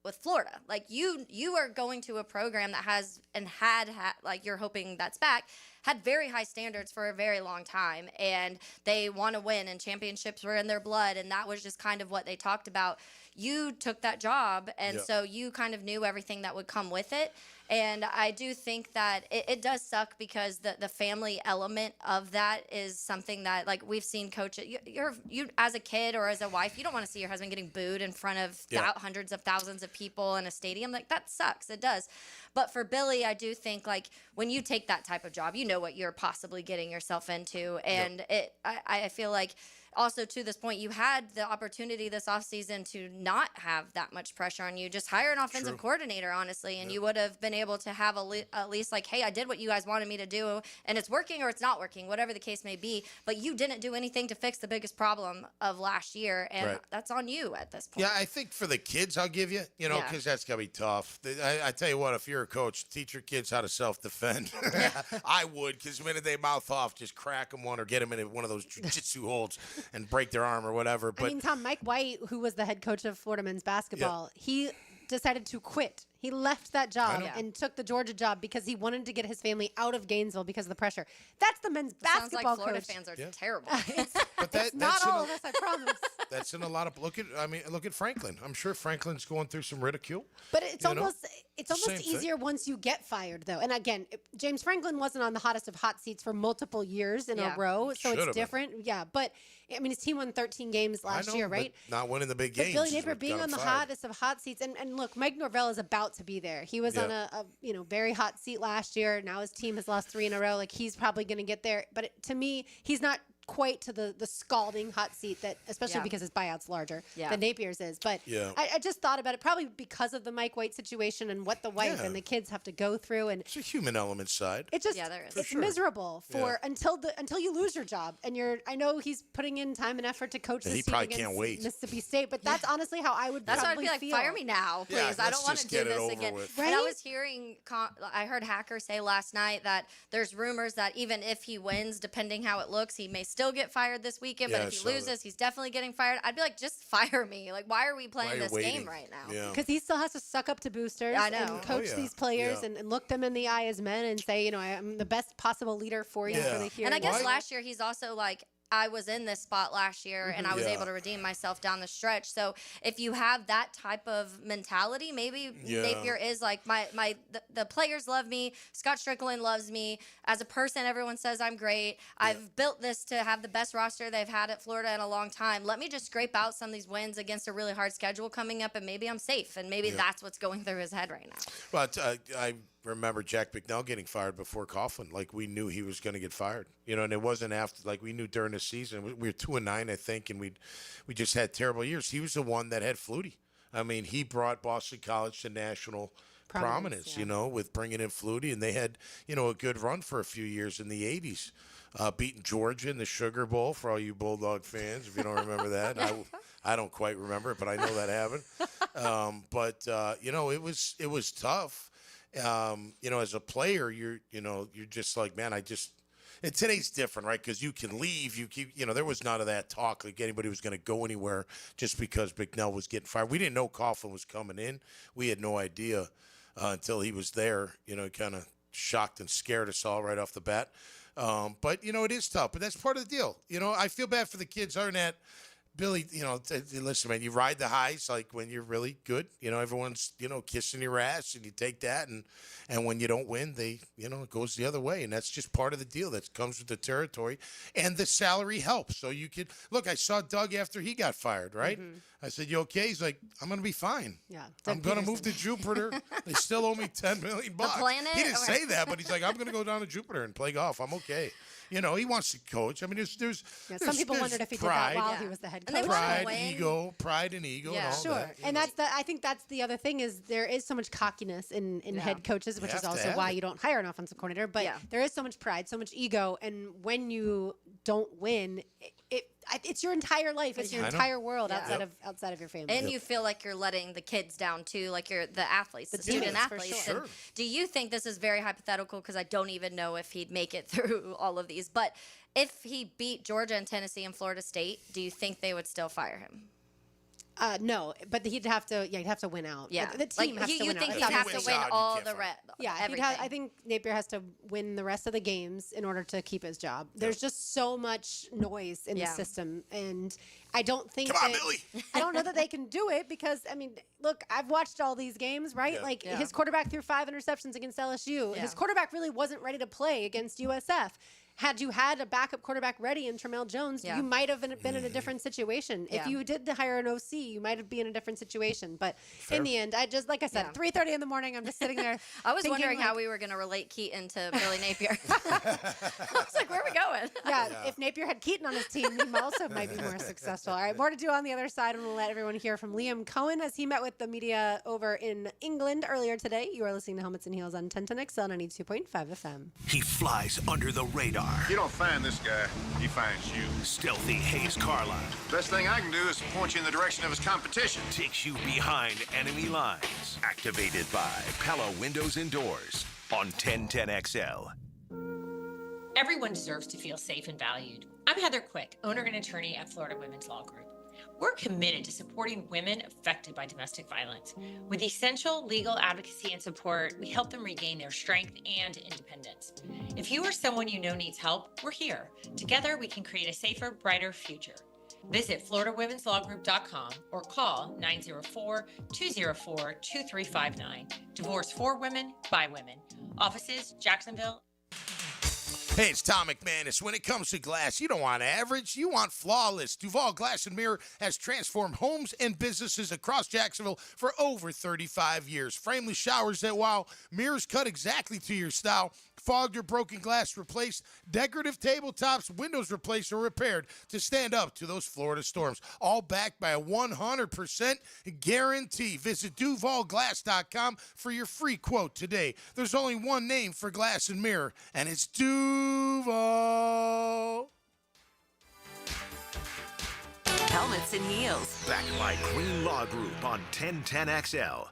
with Florida. Like, you are going to a program that has and had like, you're hoping that's back, had very high standards for a very long time. And they want to win, and championships were in their blood. And that was just kind of what they talked about. You took that job, and so you kind of knew everything that would come with it. And I do think that it does suck because the family element of that is something that, like, we've seen coaches. You as a kid or as a wife, you don't want to see your husband getting booed in front of hundreds of thousands of people in a stadium. Like, that sucks. It does. But for Billy, I do think, like, when you take that type of job, you know what you're possibly getting yourself into. And I feel like also, to this point, you had the opportunity this offseason to not have that much pressure on you. Just hire an offensive coordinator, honestly, and you would have been able to have at least like, hey, I did what you guys wanted me to do, and it's working or it's not working, whatever the case may be. But you didn't do anything to fix the biggest problem of last year, and that's on you at this point. Yeah, I think for the kids, I'll give you, because that's going to be tough. I tell you what, if you're a coach, teach your kids how to self-defend. I would, because the minute they mouth off, just crack them one or get them in one of those jiu-jitsu holds and break their arm or whatever. But I mean, Tom, Mike White, who was the head coach of Florida men's basketball, he decided to quit. He left that job and took the Georgia job because he wanted to get his family out of Gainesville because of the pressure. That's the men's basketball Sounds like Florida coach. fans are terrible. But it's not all of us, I promise. That's in a lot of look at Franklin. I'm sure Franklin's going through some ridicule. But it's almost Same easier once you get fired, though. And again, James Franklin wasn't on the hottest of hot seats for multiple years in a row, so Should've it's different. Yeah, but I mean, his team won 13 games last year, right? But not winning the big games. But Billy Napier being on the hottest of hot seats, and look, Mike Norvell is about to be there. He was on a very hot seat last year. Now his team has lost 3 in a row. Like, he's probably going to get there. But to me, he's not quite to the scalding hot seat that, especially because his buyout's larger than Napier's is. But I just thought about it probably because of the Mike White situation and what the wife and the kids have to go through. And it's a human element side. It just it's miserable until you lose your job. And I know he's putting in time and effort to coach this team against Mississippi State, but that's honestly how I would. That's why I'd probably be like, feel. fire me now, please. Yeah, I don't want to do this again. Right? And I was hearing, I heard Hacker say last night that there's rumors that even if he wins, depending how it looks, he may still get fired this weekend. Yeah, but if he loses, he's definitely getting fired. I'd be like, just fire me. Like, why are we playing this game right now? Because he still has to suck up to boosters and coach these players and look them in the eye as men and say, I'm the best possible leader for you for the here. And I guess last year he's also like, I was in this spot last year and I was able to redeem myself down the stretch. So if you have that type of mentality, maybe Napier is like the players love me. Scott Strickland loves me. As a person, everyone says I'm great. I've built this to have the best roster they've had at Florida in a long time. Let me just scrape out some of these wins against a really hard schedule coming up and maybe I'm safe. And maybe that's what's going through his head right now. But I remember Jack Bicknell getting fired before Coughlin. Like, we knew he was going to get fired, and it wasn't after. Like, we knew during the season we were 2-9, I think, and we just had terrible years. He was the one that had Flutie. I mean, he brought Boston College to national prominence, with bringing in Flutie, and they had a good run for a few years in the 80s, beating Georgia in the Sugar Bowl for all you Bulldog fans. If you don't remember that, I don't quite remember it, but I know that happened. It was tough. As a player, you're just like, man, and today's different, right? Because you can leave, there was none of that talk like anybody was going to go anywhere just because Bicknell was getting fired. We didn't know Coughlin was coming in. We had no idea until he was there, kind of shocked and scared us all right off the bat. But it is tough, but that's part of the deal. I feel bad for the kids, Arnett. Billy, listen, man, you ride the highs like when you're really good. Everyone's, kissing your ass and you take that. And when you don't win, it goes the other way. And that's just part of the deal that comes with the territory. And the salary helps. So you could look, I saw Doug after he got fired, right? Mm-hmm. I said, you okay? He's like, I'm going to be fine. Yeah. I'm going to move to Jupiter. They still owe me $10 million. The planet? He didn't say that, but he's like, I'm going to go down to Jupiter and play golf. I'm okay. He wants to coach. I mean, there's some people wondered if he did that while he was the head coach. Pride and ego, and all that. And I think that's the other thing is there is so much cockiness in head coaches, which is also why you don't hire an offensive coordinator. But there is so much pride, so much ego, and when you don't win, it's your entire life. It's your entire world outside of your family. And you feel like you're letting the kids down too, like you're the athletes, the student athletes. Sure. And do you think this is very hypothetical because I don't even know if he'd make it through all of these, but if he beat Georgia and Tennessee and Florida State, do you think they would still fire him? No, but he'd have to win out. Yeah, the team has to win out. You think he'd have to win all the rest? Yeah, I think Napier has to win the rest of the games in order to keep his job. There's just so much noise in the system, and I don't think I don't know that they can do it because look, I've watched all these games, right? Yeah. His quarterback threw 5 interceptions against LSU. Yeah. His quarterback really wasn't ready to play against USF. Had you had a backup quarterback ready in Tramel Jones, you might have been in a different situation. If you did hire an OC, you might be in a different situation. But in the end, I just, like I said, 3:30 in the morning, I'm just sitting there. I was wondering how we were going to relate Keaton to Billy Napier. I was like, where are we going? Yeah, if Napier had Keaton on his team, he also might be more successful. All right, more to do on the other side, and we'll let everyone hear from Liam Coen as he met with the media over in England earlier today. You are listening to Helmets and Heels on 1010XL 92.5 FM. He flies under the radar. You don't find this guy, he finds you. Stealthy Hayes Carlyle Best thing I can do is point you in the direction of his competition. takes you behind enemy lines. Activated by Pella Windows and Doors on 1010XL. Everyone deserves to feel safe and valued. I'm Heather Quick, owner and attorney at Florida Women's Law Group. We're committed to supporting women affected by domestic violence. With essential legal advocacy and support, we help them regain their strength and independence. If you or someone you know needs help, we're here. Together, we can create a safer, brighter future. Visit FloridaWomen'sLawGroup.com or call 904-204-2359. Divorce for women, by women. Offices, Jacksonville. Hey, it's Tom McManus. When it comes to glass, you don't want average, you want flawless. Duval Glass and Mirror has transformed homes and businesses across Jacksonville for over 35 years. Frameless showers that wow, mirrors cut exactly to your style, fogged or broken glass replaced, decorative tabletops, windows replaced or repaired to stand up to those Florida storms. All backed by a 100% guarantee. Visit DuvalGlass.com for your free quote today. There's only one name for glass and mirror, and it's Duval. Helmets and heels. Backed by Green Law Group on 1010XL.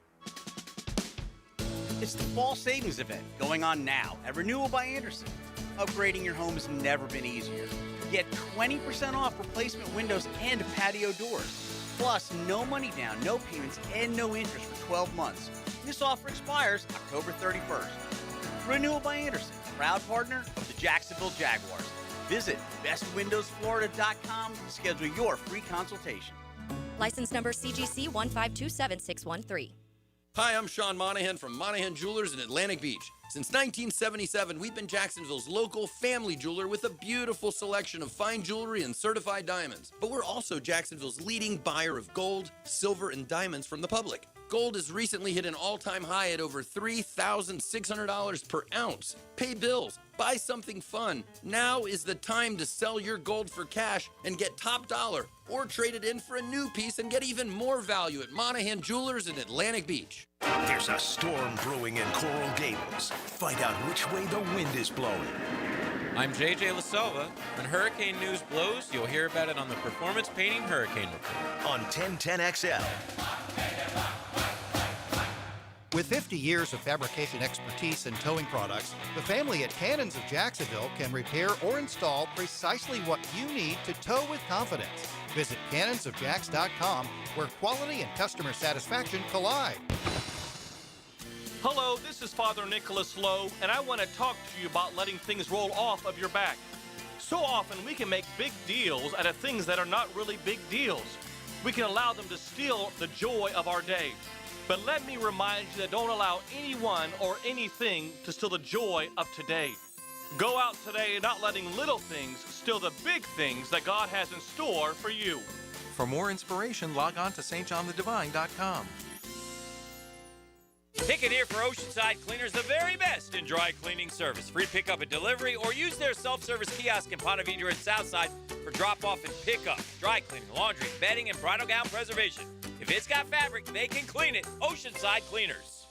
It's the fall savings event going on now at Renewal by Anderson. Upgrading your home has never been easier. Get 20% off replacement windows and patio doors. Plus, no money down, no payments, and no interest for 12 months. This offer expires October 31st. Renewal by Anderson, proud partner of the Jacksonville Jaguars. Visit bestwindowsflorida.com to schedule your free consultation. License number CGC 1527613. Hi, I'm Sean Monahan from Monahan Jewelers in Atlantic Beach. Since 1977, we've been Jacksonville's local family jeweler with a beautiful selection of fine jewelry and certified diamonds. But we're also Jacksonville's leading buyer of gold, silver, and diamonds from the public. Gold has recently hit an all-time high at over $3,600 per ounce. Pay bills, buy something fun. Now is the time to sell your gold for cash and get top dollar, or trade it in for a new piece and get even more value at Monahan Jewelers in Atlantic Beach. There's a storm brewing in Coral Gables. Find out which way the wind is blowing. I'm JJ LaSalva. When hurricane news blows, you'll hear about it on the Performance Painting Hurricane Report. On 1010XL. With 50 years of fabrication expertise in towing products, the family at Cannons of Jacksonville can repair or install precisely what you need to tow with confidence. Visit cannonsofjacks.com, where quality and customer satisfaction collide. Hello, this is Father Nicholas Lowe, and I want to talk to you about letting things roll off of your back. So often we can make big deals out of things that are not really big deals. We can allow them to steal the joy of our day. But let me remind you that don't allow anyone or anything to steal the joy of today. Go out today not letting little things steal the big things that God has in store for you. For more inspiration, log on to stjohnthedivine.com. Pick it here for Oceanside Cleaners, the very best in dry cleaning service. Free pickup and delivery, or use their self-service kiosk in Ponte Vedra and Southside for drop-off and pickup. Dry cleaning, laundry, bedding, and bridal gown preservation. If it's got fabric, they can clean it. Oceanside Cleaners.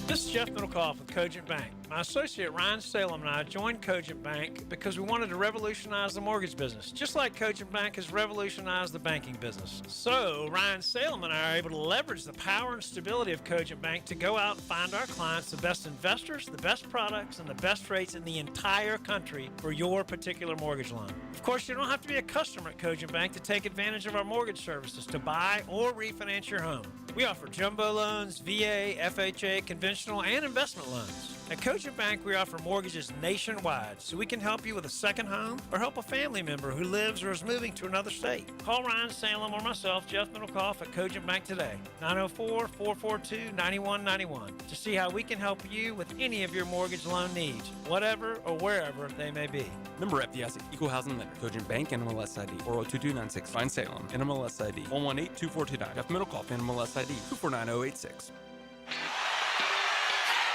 This is Jeff Middlecoff with Cogent Bank. My associate Ryan Salem and I joined Cogent Bank because we wanted to revolutionize the mortgage business, just like Cogent Bank has revolutionized the banking business. So Ryan Salem and I are able to leverage the power and stability of Cogent Bank to go out and find our clients the best investors, the best products, and the best rates in the entire country for your particular mortgage loan. Of course, you don't have to be a customer at Cogent Bank to take advantage of our mortgage services to buy or refinance your home. We offer jumbo loans, VA, FHA, conventional, and investment loans. At Cogent Bank, we offer mortgages nationwide, so we can help you with a second home or help a family member who lives or is moving to another state. Call Ryan Salem or myself, Jeff Middlecoff, at Cogent Bank today, 904-442-9191, to see how we can help you with any of your mortgage loan needs, whatever or wherever they may be. Member FDIC, Equal Housing Lender, Cogent Bank, NMLS ID 402296, Ryan Salem, NMLS ID 1182429, Jeff Middlecoff, NMLS ID 249086.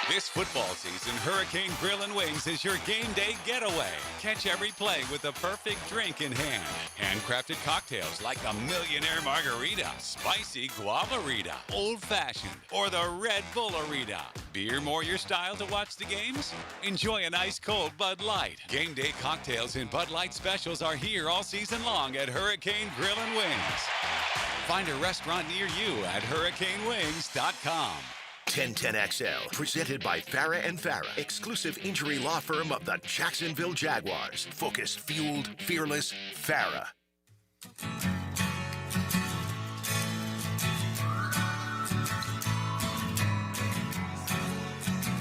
This football season, Hurricane Grill and Wings is your game day getaway. Catch every play with the perfect drink in hand. Handcrafted cocktails like the Millionaire Margarita, Spicy Guavarita, Old Fashioned, or the Red Bullerita. Beer more your style to watch the games? Enjoy an ice cold Bud Light. Game day cocktails and Bud Light specials are here all season long at Hurricane Grill and Wings. Find a restaurant near you at hurricanewings.com. 1010XL, presented by Farah and Farah, exclusive injury law firm of the Jacksonville Jaguars. Focused, fueled, fearless, Farah.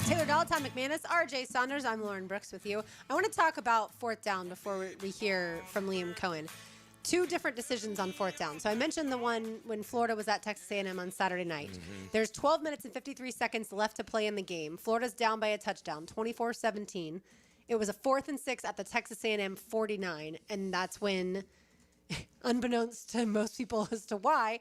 Taylor Dahl, Tom McManus, RJ Saunders. I'm Lauren Brooks with you. I want to talk about fourth down before we hear from Liam Coen. Two different decisions on fourth down. So I mentioned the one when Florida was at Texas A&M on Saturday night. There's 12 minutes and 53 seconds left to play in the game. Florida's down by a touchdown, 24-17. It was a 4th and 6 at the Texas A&M 49, and that's when, unbeknownst to most people as to why,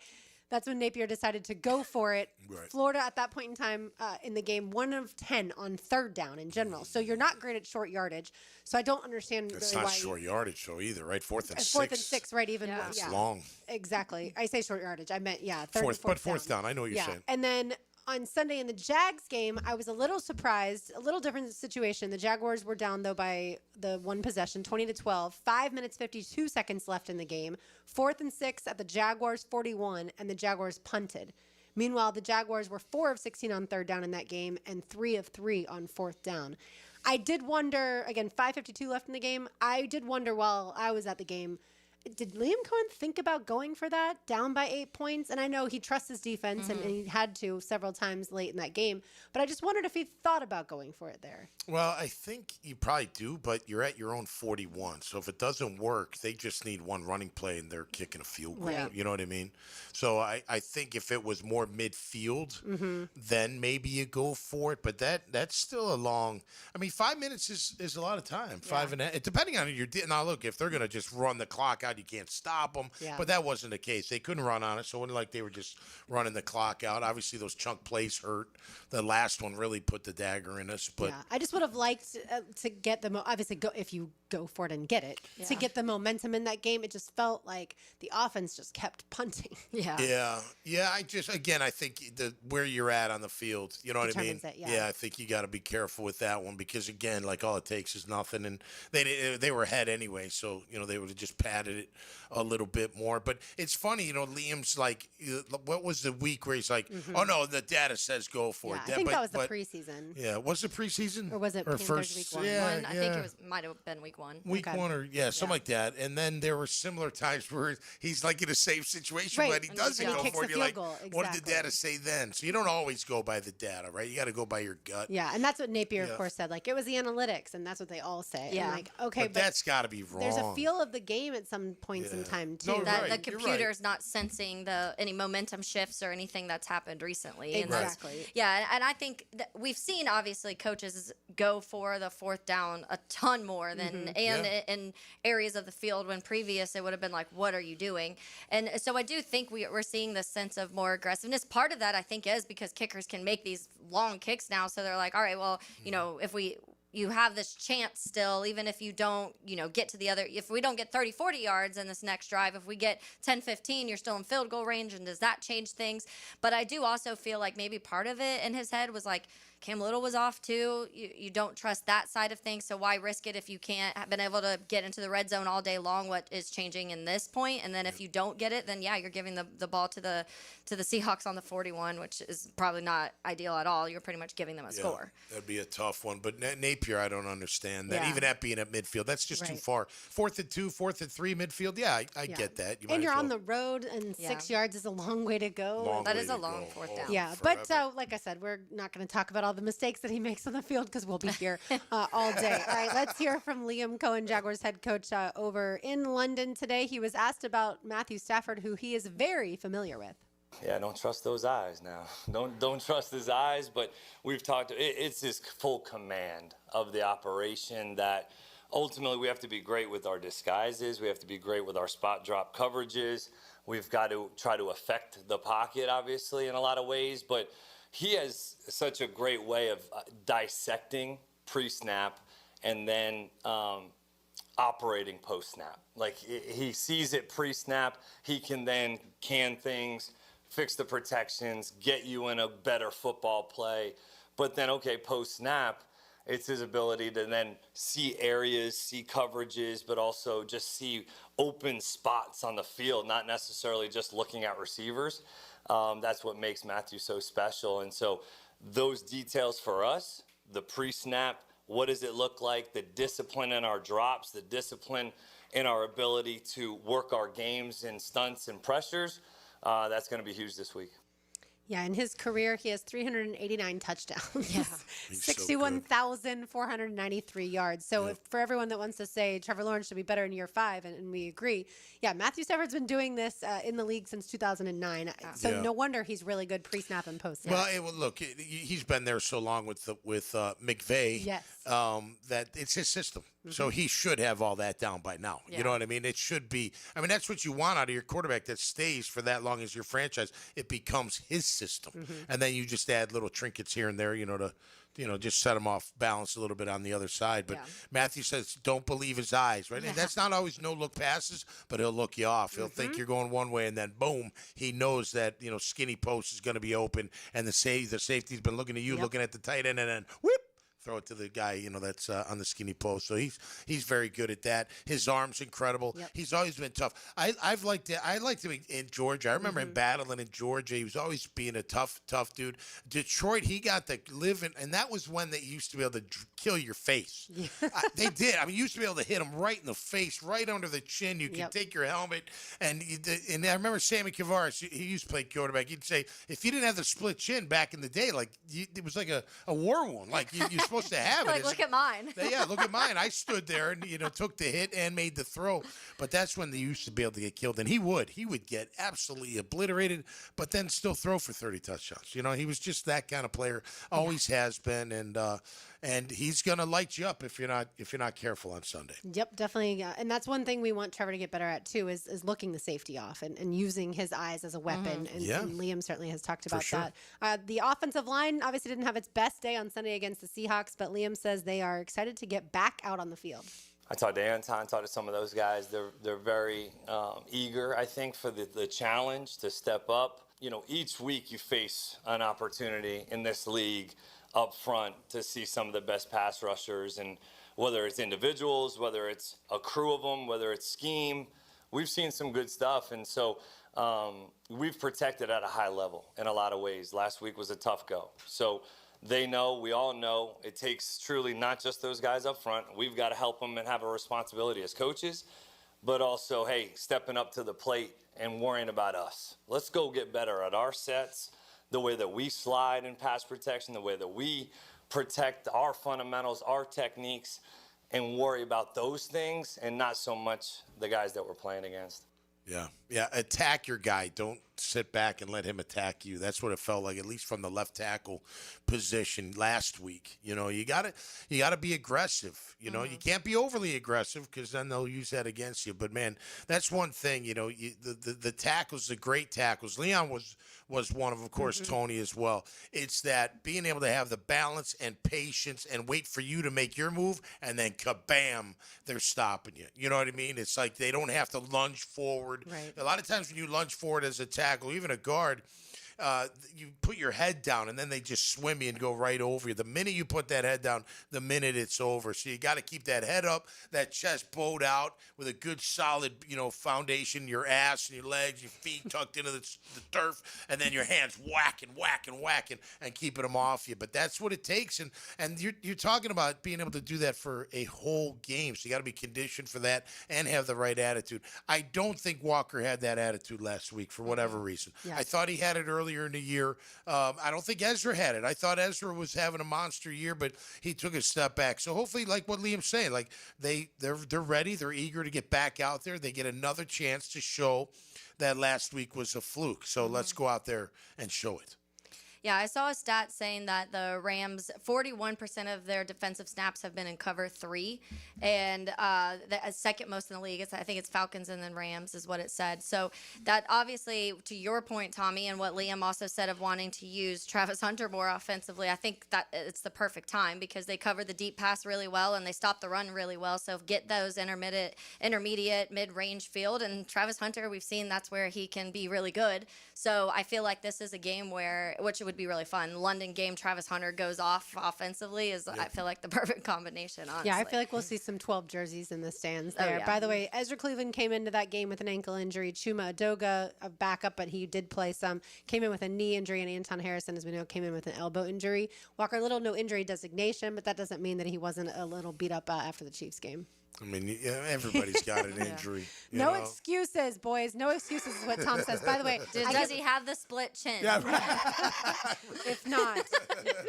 That's when Napier decided to go for it. Right. Florida at that point in time in the game, 1 of 10 on third down in general. So you're not great at short yardage. So I don't understand It's really not why. short yardage, though, either, right? Fourth and Fourth and 6, right? Even That's long. Exactly. I say short yardage. I meant third and Fourth down. I know what you're saying. And then on Sunday in the Jags game, I was a little surprised. A little different situation. The Jaguars were down though by the one possession, 20-12. 5 minutes 52 seconds left in the game. 4th and 6 at the Jaguars 41, and the Jaguars punted. Meanwhile, the Jaguars were 4 of 16 on third down in that game and 3 of 3 on fourth down. I did wonder, again, 5:52 left in the game. I did wonder while I was at the game, did Liam Coen think about going for that down by 8 points? And I know he trusts his defense and he had to several times late in that game, but I just wondered if he thought about going for it there. Well, I think you probably do, but you're at your own 41. So if it doesn't work, they just need one running play and they're kicking a field goal. Right. You know what I mean? So I think if it was more midfield, then maybe you go for it. But that's still a long. I mean, 5 minutes is a lot of time. Depending on your. Now look, if they're gonna just run the clock out, you can't stop them. Yeah. But that wasn't the case. They couldn't run on it, so it wasn't like they were just running the clock out. Obviously, those chunk plays hurt. The last one really put the dagger in us. But yeah, I just would have liked to get the obviously go if you go for it and get it to get the momentum in that game. It just felt like the offense just kept punting. Yeah. I think where you're at on the field, you know what I mean? Determines it, yeah. I think you got to be careful with that one because again, like all it takes is nothing, and they were ahead anyway, so they would have just padded it a little bit more. But it's funny, Liam's like, what was the week where he's like, oh no, the data says go for it. I think that was the preseason. Yeah, was it preseason or was it first week 1? Yeah, I think it might have been week 1. Week 1 or something like that. And then there were similar times where he's like in a safe situation, but he doesn't go for it. You're like, what did the data say then? So you don't always go by the data, right? You got to go by your gut. Yeah, and that's what Napier, of course, said. Like, it was the analytics, and that's what they all say. Yeah. And like, okay, but that's got to be wrong. There's a feel of the game at some points in time, too. No, that the computer's not sensing any momentum shifts or anything that's happened recently. Exactly. And I think that we've seen, obviously, coaches go for the fourth down a ton more than in areas of the field when previous it would have been like, what are you doing? And so I do think we're seeing this sense of more aggressiveness. Part of that, I think, is because kickers can make these long kicks now. So they're like, all right, well, if you have this chance still, even if you don't, get to the other, if we don't get 30, 40 yards in this next drive, if we get 10, 15, you're still in field goal range. And does that change things? But I do also feel like maybe part of it in his head was like, Cam Little was off too. You don't trust that side of things, so why risk it if you can't have been able to get into the red zone all day long? What is changing in this point? And then if you don't get it, then you're giving the ball to the Seahawks on the 41, which is probably not ideal at all. You're pretty much giving them a score. That'd be a tough one. But Napier, I don't understand that. Even that being at midfield, that's just too far. 4th and 2, 4th and 3 midfield. Yeah, I get that. You're on the road, and 6 yards is a long way to go. That is a long fourth down. Yeah, but like I said, we're not going to talk about all the mistakes that he makes on the field because we'll be here all day. All right, let's hear from Liam Coen, Jaguars head coach, over in London today. He was asked about Matthew Stafford, who he is very familiar with. Yeah, don't trust those eyes now. Don't trust his eyes, but we've talked, it's his full command of the operation that ultimately we have to be great with our disguises. We have to be great with our spot drop coverages. We've got to try to affect the pocket, obviously, in a lot of ways, but he has such a great way of dissecting pre-snap and then operating post-snap. Like, he sees it pre-snap, he can then can things, fix the protections, get you in a better football play. But then, post-snap, it's his ability to then see areas, see coverages, but also just see open spots on the field, not necessarily just looking at receivers. That's what makes Matthew so special. And so those details for us, the pre-snap, what does it look like, the discipline in our drops, the discipline in our ability to work our games in stunts and pressures, that's going to be huge this week. Yeah, in his career, he has 389 touchdowns. Yeah. 61,493 yards. So for everyone that wants to say Trevor Lawrence should be better in year 5, and we agree, Matthew Stafford's been doing this in the league since 2009. So no wonder he's really good pre-snap and post-snap. Well, look, he's been there so long with McVay that it's his system. So he should have all that down by now. You know what I mean? It should be. I mean, that's what you want out of your quarterback that stays for that long as your franchise. It becomes his system. And then you just add little trinkets here and there, just set him off balance a little bit on the other side. But Matthew says, don't believe his eyes, right? And that's not always no-look passes, but he'll look you off. He'll think you're going one way, and then boom, he knows that, skinny post is going to be open, and the safety's been looking at you, looking at the tight end, and then whoop, throw it to the guy, that's on the skinny post. So he's very good at that. His arm's incredible. He's always been tough. I liked him in Georgia. I remember him battling in Georgia. He was always being a tough dude. Detroit, he got to live in, and that was when they used to be able to kill your face. They did. I mean, you used to be able to hit him right in the face, right under the chin. You could take your helmet, and I remember Sammy Kavaris, he used to play quarterback. He'd say, if you didn't have the split chin back in the day, it was like a war wound. Like you're supposed to have it. Look at mine. Yeah, look at mine. I stood there and took the hit and made the throw. But that's when they used to be able to get killed, and he would get absolutely obliterated, but then still throw for 30 touchdowns. He was just that kind of player. Always has been, and he's gonna light you up if you're not careful on Sunday. Yep, definitely. And that's one thing we want Trevor to get better at too is looking the safety off and using his eyes as a weapon. And Liam certainly has talked about that. The offensive line obviously didn't have its best day on Sunday against the Seahawks, but Liam says they are excited to get back out on the field. I talked to Anton, talked to some of those guys. They're very eager, I think, for the challenge to step up. Each week you face an opportunity in this league up front to see some of the best pass rushers, and whether it's individuals, whether it's a crew of them, whether it's scheme, we've seen some good stuff. And so we've protected at a high level in a lot of ways. Last week was a tough go. So they know, we all know, it takes truly not just those guys up front. We've got to help them and have a responsibility as coaches, but also, hey, stepping up to the plate and worrying about us. Let's go get better at our sets, the way that we slide in pass protection, the way that we protect our fundamentals, our techniques, and worry about those things and not so much the guys that we're playing against. Yeah. Attack your guy. Don't sit back and let him attack you. That's what it felt like, at least from the left tackle position last week. You gotta be aggressive. You can't be overly aggressive because then they'll use that against you. But man, that's one thing. The tackles, the great tackles. Leon was one of course, Tony as well. It's that being able to have the balance and patience and wait for you to make your move, and then kabam, they're stopping you. You know what I mean? It's like they don't have to lunge forward. Right. A lot of times when you lunge forward as a tackle, even a guard, you put your head down, and then they just swim you and go right over you. The minute you put that head down, the minute it's over. So you got to keep that head up, that chest bowed out with a good solid, foundation, your ass and your legs, your feet tucked into the turf, and then your hands whacking and keeping them off you. But that's what it takes, and you're talking about being able to do that for a whole game. So you got to be conditioned for that and have the right attitude. I don't think Walker had that attitude last week for whatever reason. Yeah. I thought he had it earlier in the year. I don't think Ezra had it. I thought Ezra was having a monster year, but he took a step back. So hopefully, like what Liam's saying, like they're ready. They're eager to get back out there. They get another chance to show that last week was a fluke. So let's go out there and show it. Yeah, I saw a stat saying that the Rams, 41% of their defensive snaps have been in cover 3, and the second most in the league. I think it's Falcons and then Rams is what it said. So that obviously, to your point, Tommy, and what Liam also said of wanting to use Travis Hunter more offensively, I think that it's the perfect time because they cover the deep pass really well and they stop the run really well. So get those intermediate, mid-range field, and Travis Hunter, we've seen that's where he can be really good. So I feel like this is a game which would be really fun. London game, Travis Hunter goes off offensively I feel like the perfect combination, honestly. Yeah, I feel like we'll see some 12 jerseys in the stands there. Oh, yeah. By the way, Ezra Cleveland came into that game with an ankle injury. Chuma Adoga, a backup, but he did play some, came in with a knee injury, and Anton Harrison, as we know, came in with an elbow injury. Walker Little, no injury designation, but that doesn't mean that he wasn't a little beat up after the Chiefs game. I mean, everybody's got an injury. you No know? excuses, boys. No excuses is what Tom says. By the way, Does he have the split chin? Yeah. If not,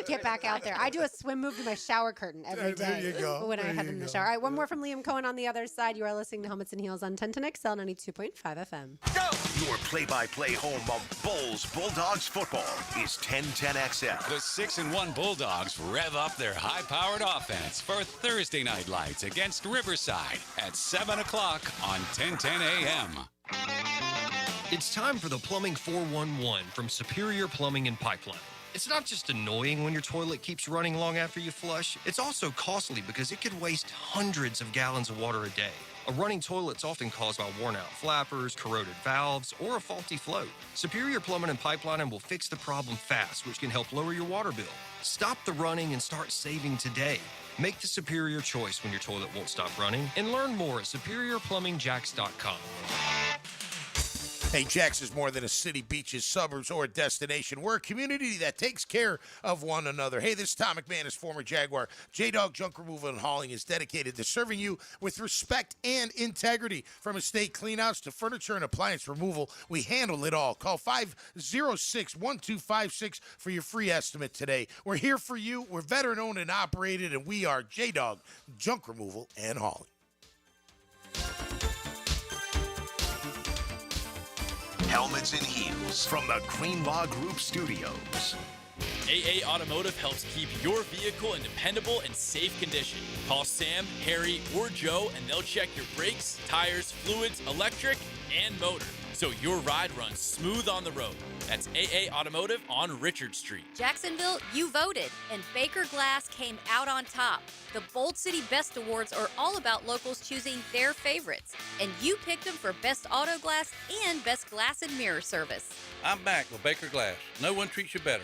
get back out there. I do a swim move to my shower curtain every There day you go. when I There head you in the go. shower. All right, one more from Liam Coen on the other side. You are listening to Helmets and Heels on 1010XL 92.5 FM. Your play-by-play home of Bulls Bulldogs football is 1010XL. The 6-1 Bulldogs rev up their high-powered offense for Thursday night lights against Riverside at 7 o'clock on 1010 a.m. It's time for the Plumbing 411 from Superior Plumbing and Pipeline. It's not just annoying when your toilet keeps running long after you flush, it's also costly because it could waste hundreds of gallons of water a day. A running toilet's often caused by worn-out flappers, corroded valves, or a faulty float. Superior Plumbing and Pipelining will fix the problem fast, which can help lower your water bill. Stop the running and start saving today. Make the superior choice when your toilet won't stop running, and learn more at superiorplumbingjacks.com. Hey, Jax is more than a city, beaches, suburbs, or a destination. We're a community that takes care of one another. Hey, this is Tom McManus, former Jaguar. J-Dog Junk Removal and Hauling is dedicated to serving you with respect and integrity. From estate cleanouts to furniture and appliance removal, we handle it all. Call 506-1256 for your free estimate today. We're here for you. We're veteran-owned and operated, and we are J-Dog Junk Removal and Hauling. Helmets and Heels from the Greenlaw Group Studios. AA Automotive helps keep your vehicle in dependable and safe condition. Call Sam, Harry, or Joe, and they'll check your brakes, tires, fluids, electric, and motor, so your ride runs smooth on the road. That's AA Automotive on Richard Street. Jacksonville, you voted, and Baker Glass came out on top. The Bold City Best Awards are all about locals choosing their favorites, and you picked them for Best Auto Glass and Best Glass and Mirror Service. I'm back with Baker Glass. No one treats you better.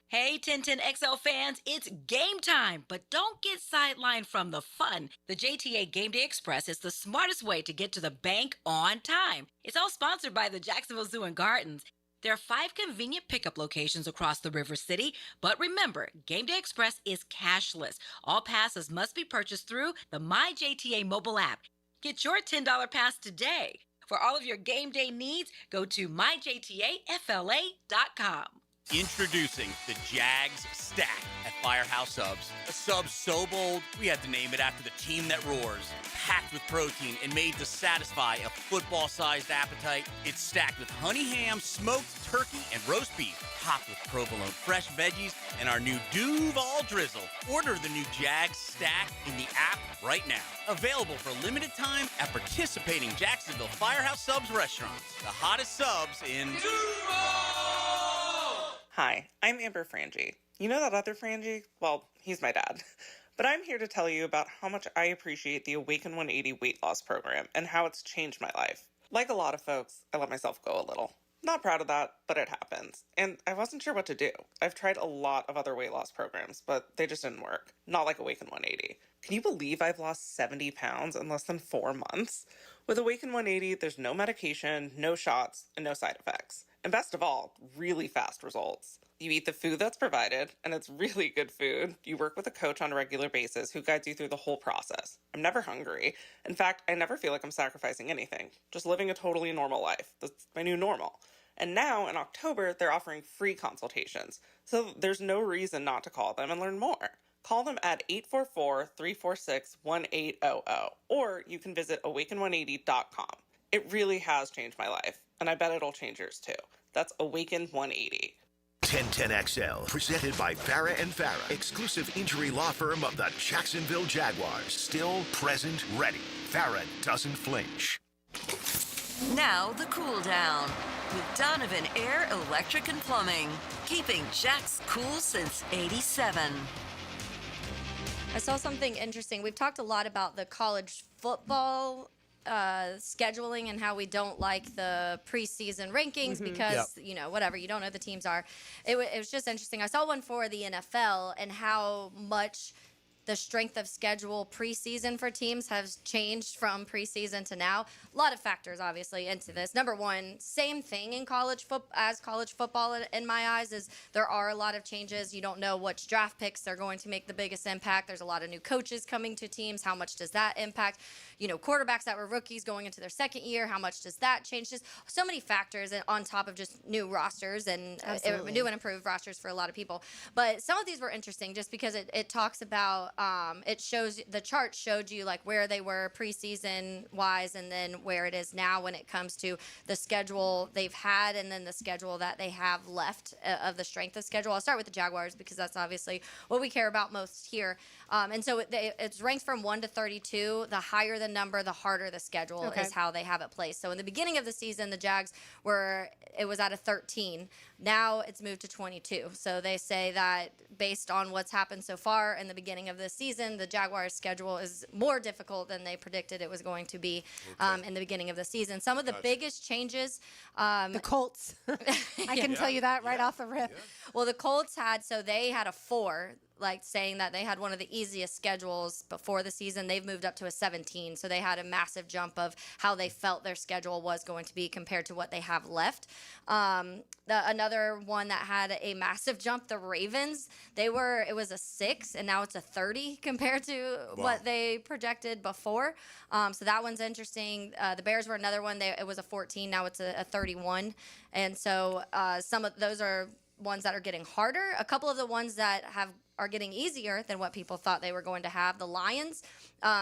Hey, 1010XL fans, it's game time, but don't get sidelined from the fun. The JTA Game Day Express is the smartest way to get to the bank on time. It's all sponsored by the Jacksonville Zoo and Gardens. There are 5 convenient pickup locations across the River City, but remember, Game Day Express is cashless. All passes must be purchased through the MyJTA mobile app. Get your $10 pass today. For all of your game day needs, go to myjtafla.com. Introducing the Jags Stack at Firehouse Subs. A sub so bold, we had to name it after the team that roars. Packed with protein and made to satisfy a football-sized appetite. It's stacked with honey ham, smoked turkey, and roast beef. Topped with provolone fresh veggies and our new Duval drizzle. Order the new Jags Stack in the app right now. Available for limited time at participating Jacksonville Firehouse Subs restaurants. The hottest subs in Duval! Hi, I'm Amber Frangie. You know that other Frangie? Well, he's my dad. But I'm here to tell you about how much I appreciate the Awaken 180 weight loss program and how it's changed my life. Like a lot of folks, I let myself go a little. Not proud of that, but it happens. And I wasn't sure what to do. I've tried a lot of other weight loss programs, but they just didn't work. Not like Awaken 180. Can you believe I've lost 70 pounds in less than 4 months? With Awaken 180, there's no medication, no shots, and no side effects. And best of all, really fast results. You eat the food that's provided, and it's really good food. You work with a coach on a regular basis who guides you through the whole process. I'm never hungry. In fact, I never feel like I'm sacrificing anything. Just living a totally normal life. That's my new normal. And now, in October, they're offering free consultations. So there's no reason not to call them and learn more. Call them at 844-346-1800, or you can visit awaken180.com. It really has changed my life, and I bet it'll change yours too. That's Awaken 180. 1010XL, presented by Farah & Farah, exclusive injury law firm of the Jacksonville Jaguars. Still, present, ready. Farah doesn't flinch. Now the cool down with Donovan Air, Electric and Plumbing, keeping Jack's cool since '87. I saw something interesting. We've talked a lot about the college football scheduling and how we don't like the preseason rankings because, you know, whatever, you don't know the teams are. It was just interesting. I saw one for the NFL and how much the strength of schedule preseason for teams has changed from preseason to now. A lot of factors, obviously, into this. Number one, same thing in college football in my eyes is there are a lot of changes. You don't know which draft picks are going to make the biggest impact. There's a lot of new coaches coming to teams. How much does that impact? Quarterbacks that were rookies going into their second year, how much does that change? Just so many factors on top of just new rosters and new and improved rosters for a lot of people. But some of these were interesting just because it talks about, it shows, the chart showed you like where they were preseason wise and then where it is now when it comes to the schedule they've had and then the schedule that they have left of the strength of schedule. I'll start with the Jaguars because that's obviously what we care about most here. And so it's ranked from 1 to 32. The higher the number, the harder the schedule is how they have it placed. So in the beginning of the season, the Jags it was at a 13. Now it's moved to 22. So they say that based on what's happened so far in the beginning of this season, the Jaguars' schedule is more difficult than they predicted it was going to be in the beginning of the season. Some of the biggest changes. The Colts. I can tell you that right off the rip. Well, the Colts they had a 4. Like saying that they had one of the easiest schedules before the season. They've moved up to a 17. So they had a massive jump of how they felt their schedule was going to be compared to what they have left. Another one that had a massive jump, the Ravens, it was a 6 and now it's a 30 compared to what they projected before. So that one's interesting. The Bears were another one. It was a 14. Now it's a 31. And so some of those are ones that are getting harder. A couple of the ones that are getting easier than what people thought they were going to have. The Lions,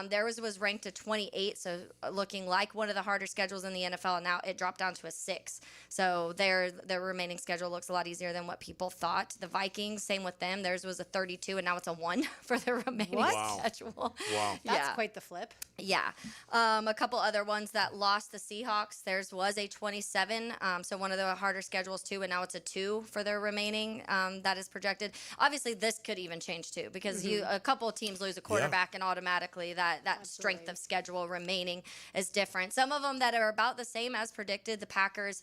theirs was ranked to 28, so looking like one of the harder schedules in the NFL. And now it dropped down to a 6. So their remaining schedule looks a lot easier than what people thought. The Vikings, same with them. Theirs was a 32, and now it's a 1 for their remaining schedule. Wow. That's quite the flip. Yeah. A couple other ones that lost, the Seahawks. Theirs was a 27, so one of the harder schedules too, and now it's a 2 for their remaining that is projected. Obviously, this could even change too because a couple of teams lose a quarterback and automatically that strength of schedule remaining is different. Some of them that are about the same as predicted. The Packers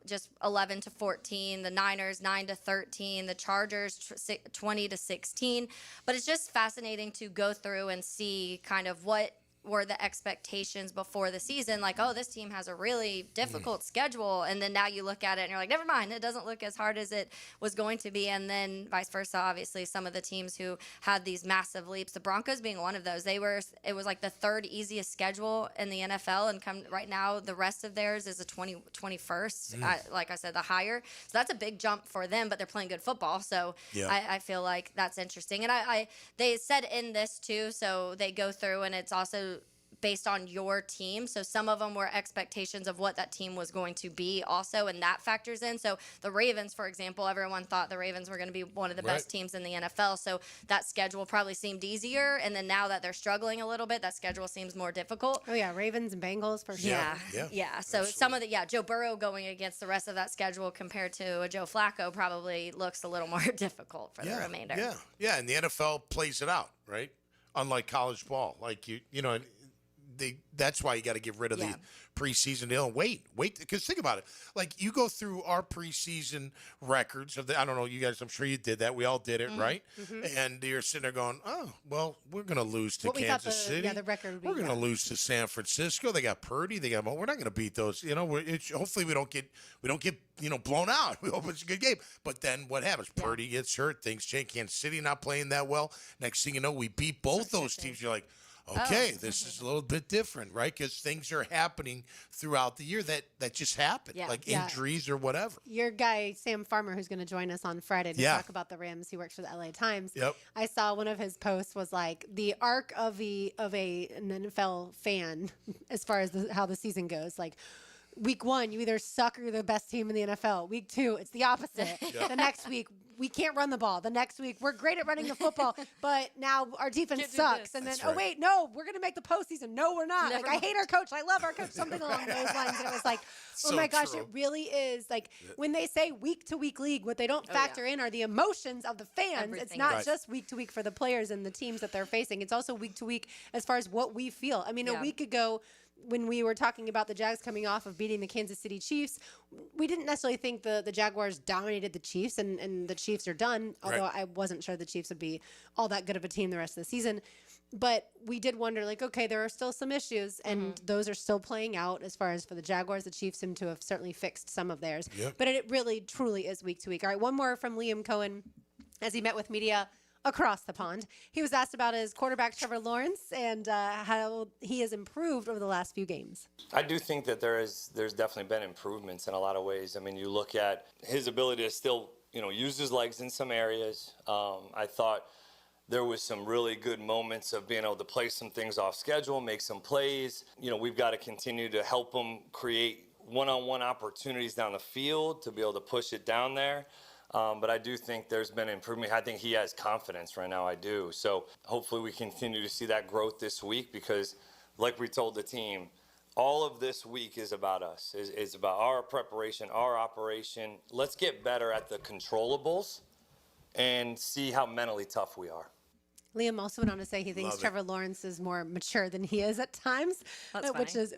just 11 to 14, the Niners 9 to 13, the Chargers 20 to 16. But it's just fascinating to go through and see kind of what were the expectations before the season, like, oh, this team has a really difficult schedule, and then now you look at it and you're like, never mind, it doesn't look as hard as it was going to be, and then vice versa. Obviously, some of the teams who had these massive leaps, the Broncos being one of those, it was like the 3rd easiest schedule in the NFL, and right now the rest of theirs is a 21st, like I said, the higher. So that's a big jump for them, but they're playing good football, so I feel like that's interesting. And they said in this too, so they go through, and it's also based on your team. So some of them were expectations of what that team was going to be also, and that factors in. So the Ravens, for example, everyone thought the Ravens were going to be one of the best teams in the NFL. So that schedule probably seemed easier. And then now that they're struggling a little bit, that schedule seems more difficult. Oh, yeah. Ravens and Bengals for sure. Yeah. So some of Joe Burrow going against the rest of that schedule compared to a Joe Flacco probably looks a little more difficult for the remainder. Yeah. And the NFL plays it out, right? Unlike college ball. Like, you know, that's why you got to get rid of the preseason deal and wait, because think about it. Like, you go through our preseason records of I don't know, you guys, I'm sure you did that. We all did it, right? And you're sitting there going, oh, well, we're going to lose to Kansas City. The record would be, we're going to lose to San Francisco. They got Purdy. We're not going to beat those. You know, hopefully we don't get blown out. We hope it's a good game. But then what happens? Purdy gets hurt. Things change. Kansas City not playing that well. Next thing you know, we beat both those teams. You're like, okay, this is a little bit different, right? Because things are happening throughout the year that just happen, like injuries or whatever. Your guy, Sam Farmer, who's going to join us on Friday to talk about the Rams, he works for the LA Times. I saw one of his posts was like the arc of an NFL fan as far as how the season goes. Like, week 1, you either suck or you're the best team in the NFL. Week 2, it's the opposite. The next week, we can't run the ball. The next week, we're great at running the football, but now our defense sucks. And then, wait, no, we're going to make the postseason. No, we're not. I hate our coach. I love our coach. Something along those lines. And it was like, oh my gosh, it really is. Like, when they say week-to-week league, what they don't factor in are the emotions of the fans. It's not just week-to-week for the players and the teams that they're facing. It's also week-to-week as far as what we feel. I mean, a week ago, when we were talking about the Jags coming off of beating the Kansas City Chiefs, we didn't necessarily think the Jaguars dominated the Chiefs and the Chiefs are done, although I wasn't sure the Chiefs would be all that good of a team the rest of the season. But we did wonder, like, okay, there are still some issues, and those are still playing out as far as for the Jaguars. The Chiefs seem to have certainly fixed some of theirs. Yep. But it really, truly is week to week. All right, one more from Liam Coen as he met with media across the pond. He was asked about his quarterback, Trevor Lawrence, and how he has improved over the last few games. I do think that there's definitely been improvements in a lot of ways. I mean, you look at his ability to still, use his legs in some areas. I thought there was some really good moments of being able to play some things off schedule, make some plays. We've got to continue to help him create one-on-one opportunities down the field to be able to push it down there. But I do think there's been improvement. I think he has confidence right now. I do. So hopefully we continue to see that growth this week because, like we told the team, all of this week is about us. It's about our preparation, our operation. Let's get better at the controllables and see how mentally tough we are. Liam also went on to say he thinks Trevor Lawrence is more mature than he is at times,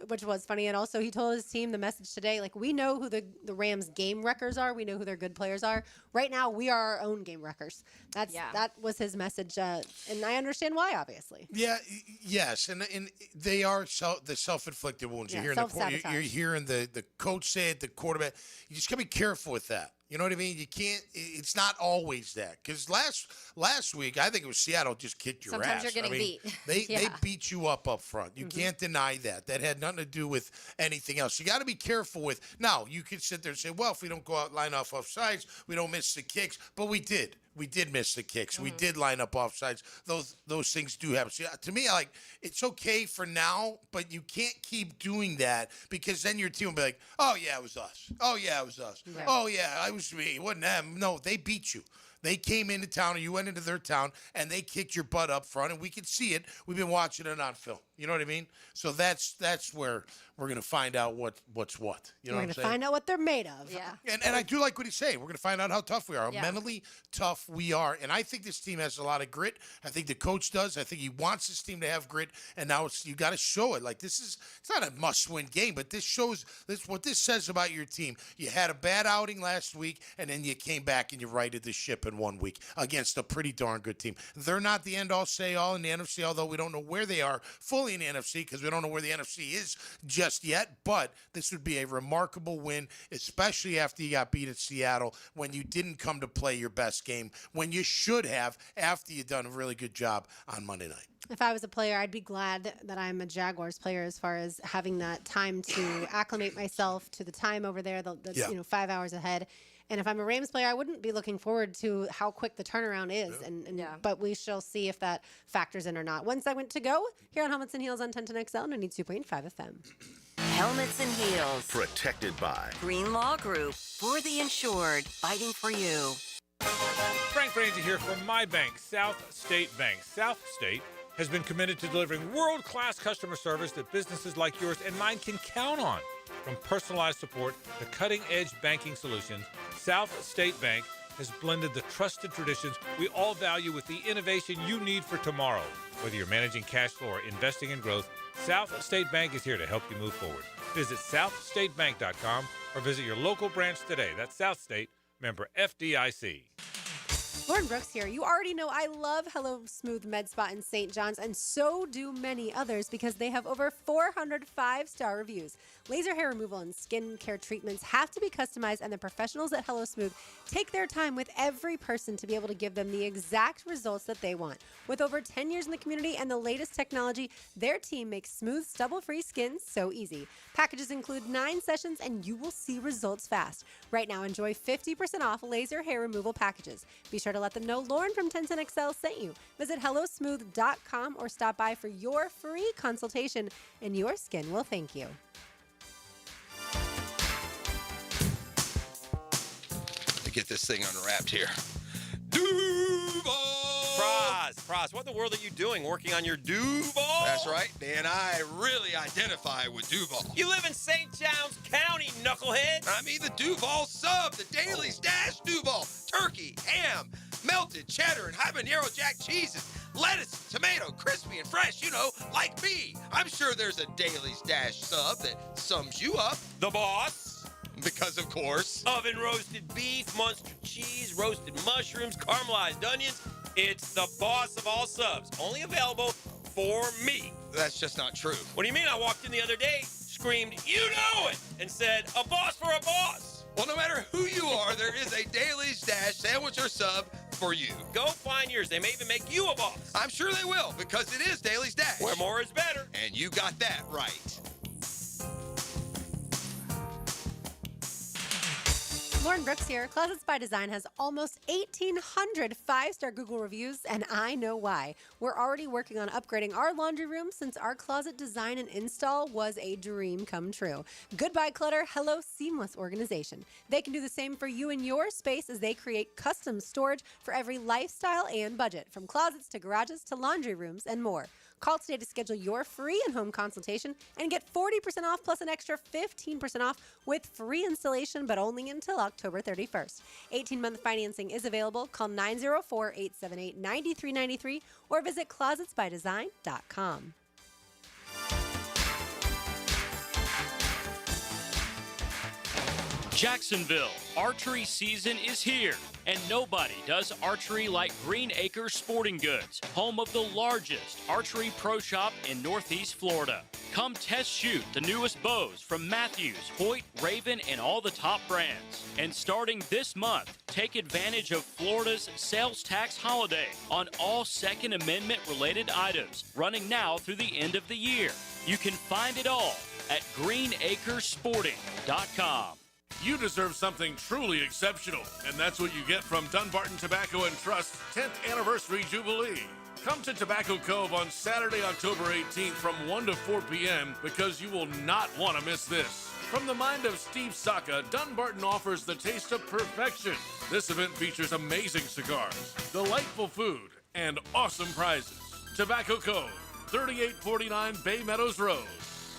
which was funny. And also he told his team the message today, like, we know who the Rams game wreckers are. We know who their good players are. Right now, we are our own game wreckers. That was his message. And I understand why, obviously. Yeah, yes. And they are the self-inflicted wounds. Yeah, you're hearing the coach say it, the quarterback. You just got to be careful with that. You know what I mean? You can't. It's not always that. Because last week, I think it was Seattle just kicked your ass. Sometimes you're getting beat. They beat you up front. You can't deny that. That had nothing to do with anything else. You got to be careful with. Now, you could sit there and say, well, if we don't go out line off sides, we don't miss the kicks. But we did. We did miss the kicks. We did line up offsides. Those things do happen. So, to me, it's okay for now, but you can't keep doing that because then your team will be like, oh, yeah, it was us. Oh, yeah, it was us. Right. Oh, yeah, it was me. It wasn't them. No, they beat you. They came into town, or you went into their town, and they kicked your butt up front, and we could see it. We've been watching it on film. You know what I mean? So that's where we're going to find out what's what. You know what I'm saying? We're going to find out what they're made of. Yeah. And I do like what he's saying. We're going to find out how tough we are, how mentally tough we are. And I think this team has a lot of grit. I think the coach does. I think he wants this team to have grit. And now you got to show it. Like, it's not a must-win game, but this shows what this says about your team. You had a bad outing last week, and then you came back and you righted the ship in 1 week against a pretty darn good team. They're not the end-all, say-all in the NFC, although we don't know where they are fully in the NFC because we don't know where the NFC is just yet. But this would be a remarkable win, especially after you got beat at Seattle when you didn't come to play your best game, when you should have after you've done a really good job on Monday night. If I was a player, I'd be glad that I'm a Jaguars player as far as having that time to acclimate myself to the time over there that's 5 hours ahead. And if I'm a Rams player, I wouldn't be looking forward to how quick the turnaround is. But we shall see if that factors in or not. One segment to go here on Helmets and Heels on 1010XL 92.5 FM. Helmets and Heels. Protected by Green Law Group. For the insured. Fighting for you. Frank Franzi here from my bank, South State Bank. South State has been committed to delivering world-class customer service that businesses like yours and mine can count on. From personalized support to cutting-edge banking solutions, South State Bank has blended the trusted traditions we all value with the innovation you need for tomorrow. Whether you're managing cash flow or investing in growth, South State Bank is here to help you move forward. Visit southstatebank.com or visit your local branch today. That's South State, member FDIC. Lauren Brooks here. You already know I love Hello Smooth Med Spa in St. John's, and so do many others because they have over 400 5-star reviews. Laser hair removal and skin care treatments have to be customized, and the professionals at Hello Smooth take their time with every person to be able to give them the exact results that they want. With over 10 years in the community and the latest technology, their team makes smooth, stubble-free skin so easy. Packages include 9 sessions, and you will see results fast. Right now, enjoy 50% off laser hair removal packages. Be sure to let them know Lauren from 1010XL sent you. Visit hellosmooth.com or stop by for your free consultation, and your skin will thank you. Get this thing unwrapped here. Praz, what in the world are you doing working on your Duval? That's right, Dan. I really identify with Duval. You live in St. John's County, knucklehead. I mean the Duval sub, the Daily Stash Duval. Turkey, ham, Melted cheddar and habanero jack cheeses, lettuce, tomato, crispy and fresh, like me. I'm sure there's a Daily Stash sub that sums you up. The boss. Because, of course, Oven roasted beef, Munster cheese, roasted mushrooms, caramelized onions. It's the boss of all subs. Only available for me. That's just not true. What do you mean? I walked in the other day, screamed, "You know it," and said, "A boss for a boss." Well, no matter who you are, there is a Daily Stash sandwich or sub for you. Go find yours. They may even make you a boss. I'm sure they will, because it is Daily Stash. Where more is better. And you got that right. Lauren Brooks here. Closets by Design has almost 1,800 five-star Google reviews, and I know why. We're already working on upgrading our laundry room since our closet design and install was a dream come true. Goodbye clutter, hello seamless organization. They can do the same for you in your space as they create custom storage for every lifestyle and budget, from closets to garages to laundry rooms and more. Call today to schedule your free in-home consultation and get 40% off plus an extra 15% off with free installation, but only until October 31st. 18-month financing is available. Call 904-878-9393 or visit closetsbydesign.com. Jacksonville, archery season is here, and nobody does archery like Green Acres Sporting Goods, home of the largest archery pro shop in Northeast Florida. Come test shoot the newest bows from Matthews, Hoyt, Raven, and all the top brands. And starting this month, take advantage of Florida's sales tax holiday on all Second Amendment related items, running now through the end of the year. You can find it all at greenacresporting.com. You deserve something truly exceptional, and that's what you get from Dunbarton Tobacco and Trust's 10th Anniversary Jubilee. Come to Tobacco Cove on Saturday, October 18th from 1 to 4 p.m. because you will not want to miss this. From the mind of Steve Saka, Dunbarton offers the taste of perfection. This event features amazing cigars, delightful food, and awesome prizes. Tobacco Cove, 3849 Bay Meadows Road.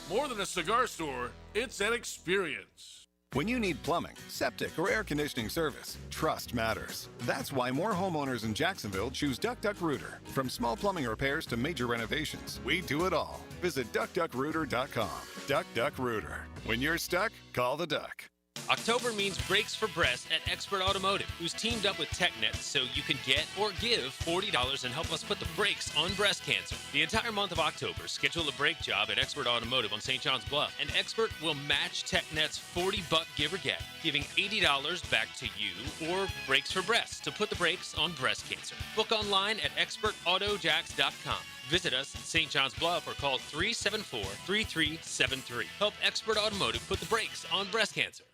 More than a cigar store, it's an experience. When you need plumbing, septic, or air conditioning service, trust matters. That's why more homeowners in Jacksonville choose Duck Duck Rooter. From small plumbing repairs to major renovations, we do it all. Visit DuckDuckRooter.com. Duck Duck Rooter. When you're stuck, call the Duck. October means Brakes for Breast at Expert Automotive, who's teamed up with TechNet so you can get or give $40 and help us put the brakes on breast cancer. The entire month of October, schedule a brake job at Expert Automotive on St. John's Bluff, and Expert will match TechNet's $40 give or get, giving $80 back to you or Brakes for Breast to put the brakes on breast cancer. Book online at expertautojacks.com. Visit us at St. John's Bluff or call 374-3373. Help Expert Automotive put the brakes on breast cancer.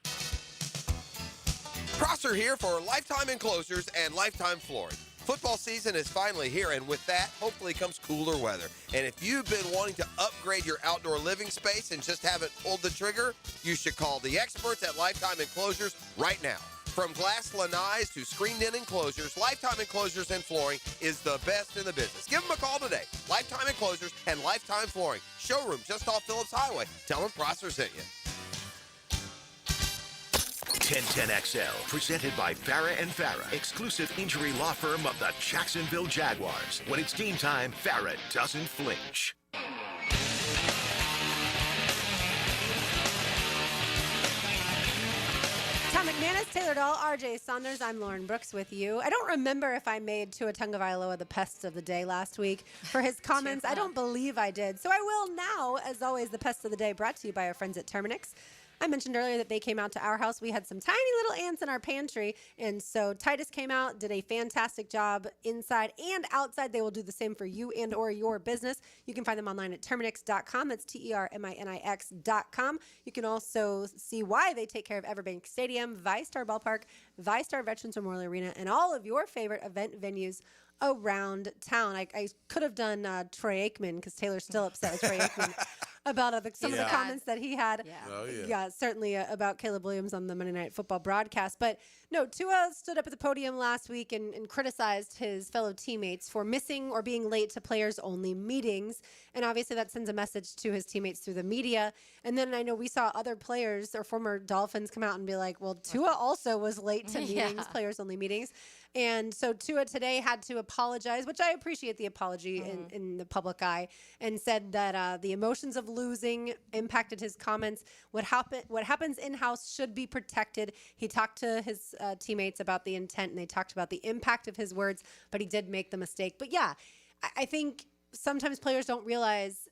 Prosser here for Lifetime Enclosures and Lifetime Flooring. Football season is finally here, and with that, hopefully comes cooler weather. And if you've been wanting to upgrade your outdoor living space and just haven't pulled the trigger, you should call the experts at Lifetime Enclosures right now. From glass lanais to screened-in enclosures, Lifetime Enclosures and Flooring is the best in the business. Give them a call today. Lifetime Enclosures and Lifetime Flooring. Showroom just off Phillips Highway. Tell them Prosser sent you. 1010XL, presented by Farah & Farah, exclusive injury law firm of the Jacksonville Jaguars. When it's team time, Farah doesn't flinch. Tom McManus, Taylor Dahl, RJ Saunders. I'm Lauren Brooks with you. I don't remember if I made Tua Tagovailoa the pest of the day last week for his comments. I don't believe I did. So I will now. As always, the pest of the day brought to you by our friends at Terminix. I mentioned earlier that they came out to our house. We had some tiny little ants in our pantry. And so Titus came out, did a fantastic job inside and outside. They will do the same for you and or your business. You can find them online at Terminix.com. That's Terminix.com. You can also see why they take care of Everbank Stadium, ViStar Ballpark, ViStar Veterans Memorial Arena, and all of your favorite event venues around town. I could have done Troy Aikman because Taylor's still upset with Troy Aikman about some of the comments that he had. Oh, yeah. Yeah, certainly about Caleb Williams on the Monday Night Football broadcast. But No, Tua stood up at the podium last week and criticized his fellow teammates for missing or being late to players-only meetings. And obviously that sends a message to his teammates through the media. And then I know we saw other players or former Dolphins come out and be like, well, Tua also was late to meetings, players-only meetings. And so Tua today had to apologize, which I appreciate the apology in the public eye, and said that the emotions of losing impacted his comments. What happens in-house should be protected. He talked to his teammates about the intent, and they talked about the impact of his words, but he did make the mistake. But yeah, I think sometimes players don't realize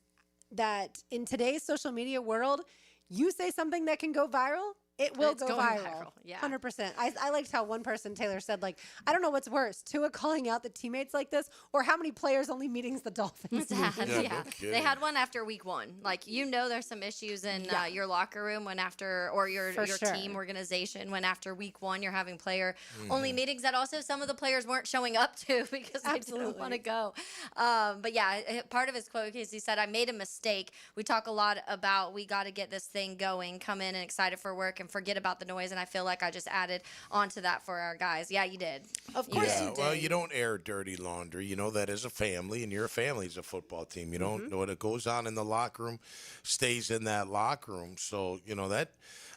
that in today's social media world, you say something that can go viral, it will go viral. Yeah. 100%. I liked how one person, Taylor, said, like, I don't know what's worse, Tua calling out the teammates like this or how many players-only meetings the Dolphins Yeah. had. They had one after week 1. Like, there's some issues in your locker room when after, or your team organization when after week 1 you're having player-only meetings that also some of the players weren't showing up to because they didn't want to go. But yeah, part of his quote is he said, I made a mistake. We talk a lot about we got to get this thing going, come in and excited for work and forget about the noise, and I feel like I just added onto that for our guys. Yeah, you did. Of course you did. Well, you don't air dirty laundry. You know that as a family, and your family is a football team. You don't know what goes on in the locker room stays in that locker room. So, that,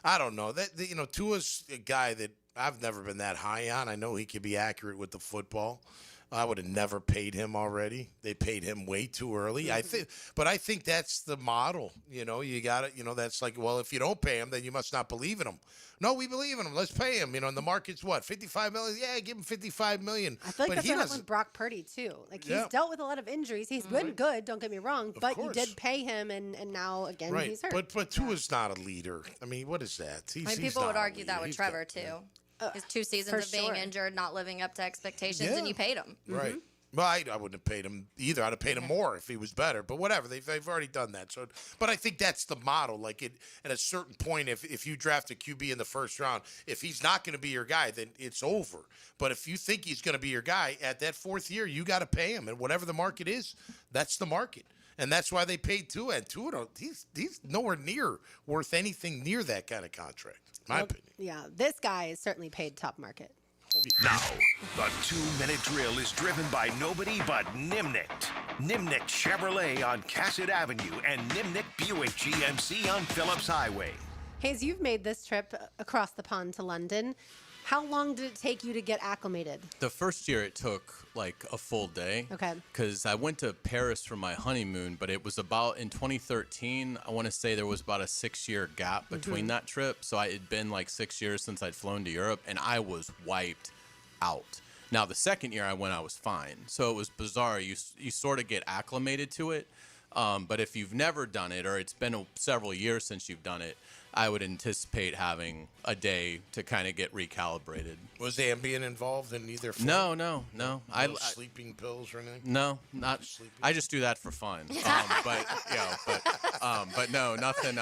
I don't know. Tua's a guy that I've never been that high on. I know he can be accurate with the football. I would have never paid him already. They paid him way too early. I think that's the model. You got it. That's like, well, if you don't pay him, then you must not believe in him. No, we believe in him. Let's pay him. And the market's what, $55 million? Yeah, give him $55 million. I feel like that's what happened with Brock Purdy too. Like he's dealt with a lot of injuries. He's been good. Don't get me wrong, but you did pay him, and now again he's hurt. But Tua's not a leader. I mean, what is that? People would argue that with Trevor too. His 2 seasons of being injured, not living up to expectations, and you paid him. Right. Well, I wouldn't have paid him either. I'd have paid him more if he was better. But whatever, they've already done that. So, but I think that's the model. Like at a certain point, if you draft a QB in the first round, if he's not going to be your guy, then it's over. But if you think he's going to be your guy at that 4th year, you got to pay him. And whatever the market is, that's the market. And that's why they paid Tua. And Tua, he's nowhere near worth anything near that kind of contract. My opinion. Yeah, this guy is certainly paid top market. Now, the 2-minute drill is driven by nobody but Nimnicht. Nimnicht Chevrolet on Cassett Avenue and Nimnicht Buick GMC on Phillips Highway. Hayes, you've made this trip across the pond to London. How long did it take you to get acclimated? The first year it took like a full day. Okay. Because I went to Paris for my honeymoon, but it was about in 2013. I want to say there was about a 6-year gap between that trip. So it had been like 6 years since I'd flown to Europe, and I was wiped out. Now, the second year I went, I was fine. So it was bizarre. You sort of get acclimated to it. But if you've never done it, or it's been several years since you've done it, I would anticipate having a day to kind of get recalibrated. Was Ambien involved in either? No. No sleeping pills or anything? No, not. I just do that for fun. But no, nothing.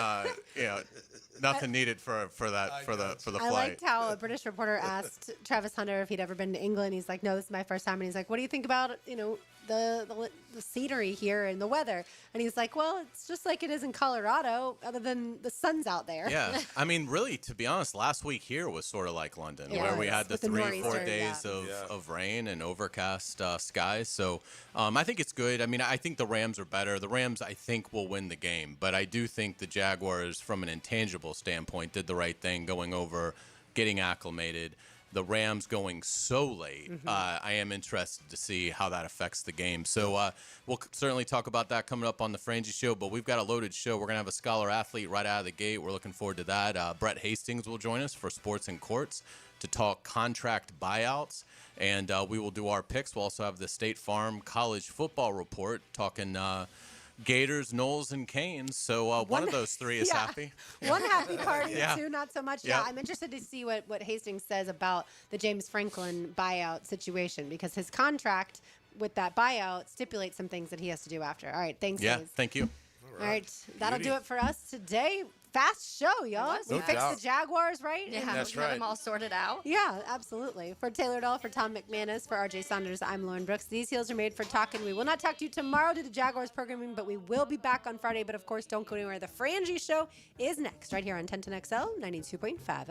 Nothing needed for the flight. I liked how a British reporter asked Travis Hunter if he'd ever been to England. He's like, no, this is my first time. And he's like, what do you think about the scenery here and the weather? And he's like, well, it's just like it is in Colorado, other than the sun's out there. Yeah, I mean, really, to be honest, last week here was sort of like London, where we had the 3-4 days of rain and overcast skies. So I think it's good. I mean, I think the Rams are better. The Rams, I think, will win the game. But I do think the Jaguars, from an intangible standpoint, did the right thing going over, getting acclimated. The Rams going so late, I am interested to see how that affects the game. So we'll certainly talk about that coming up on the Frangie Show, but we've got a loaded show. We're going to have a scholar athlete right out of the gate. We're looking forward to that. Brett Hastings will join us for Sports and Courts to talk contract buyouts, and we will do our picks. We'll also have the State Farm College Football Report talking Gators, Knowles, and Canes. So one of those three is happy. One happy party, two not so much. Yeah, I'm interested to see what Hastings says about the James Franklin buyout situation, because his contract with that buyout stipulates some things that he has to do after. All right, thanks, Hayes. Thank you. All right, that'll do it for us today. Fast show, y'all. We fixed the Jaguars, right? Yeah, we got them all sorted out. Yeah, absolutely. For Taylor Dahl, for Tom McManus, for RJ Saunders, I'm Lauren Brooks. These heels are made for talking. We will not talk to you tomorrow due to Jaguars programming, but we will be back on Friday. But, of course, don't go anywhere. The Frangie Show is next right here on 1010XL 92.5.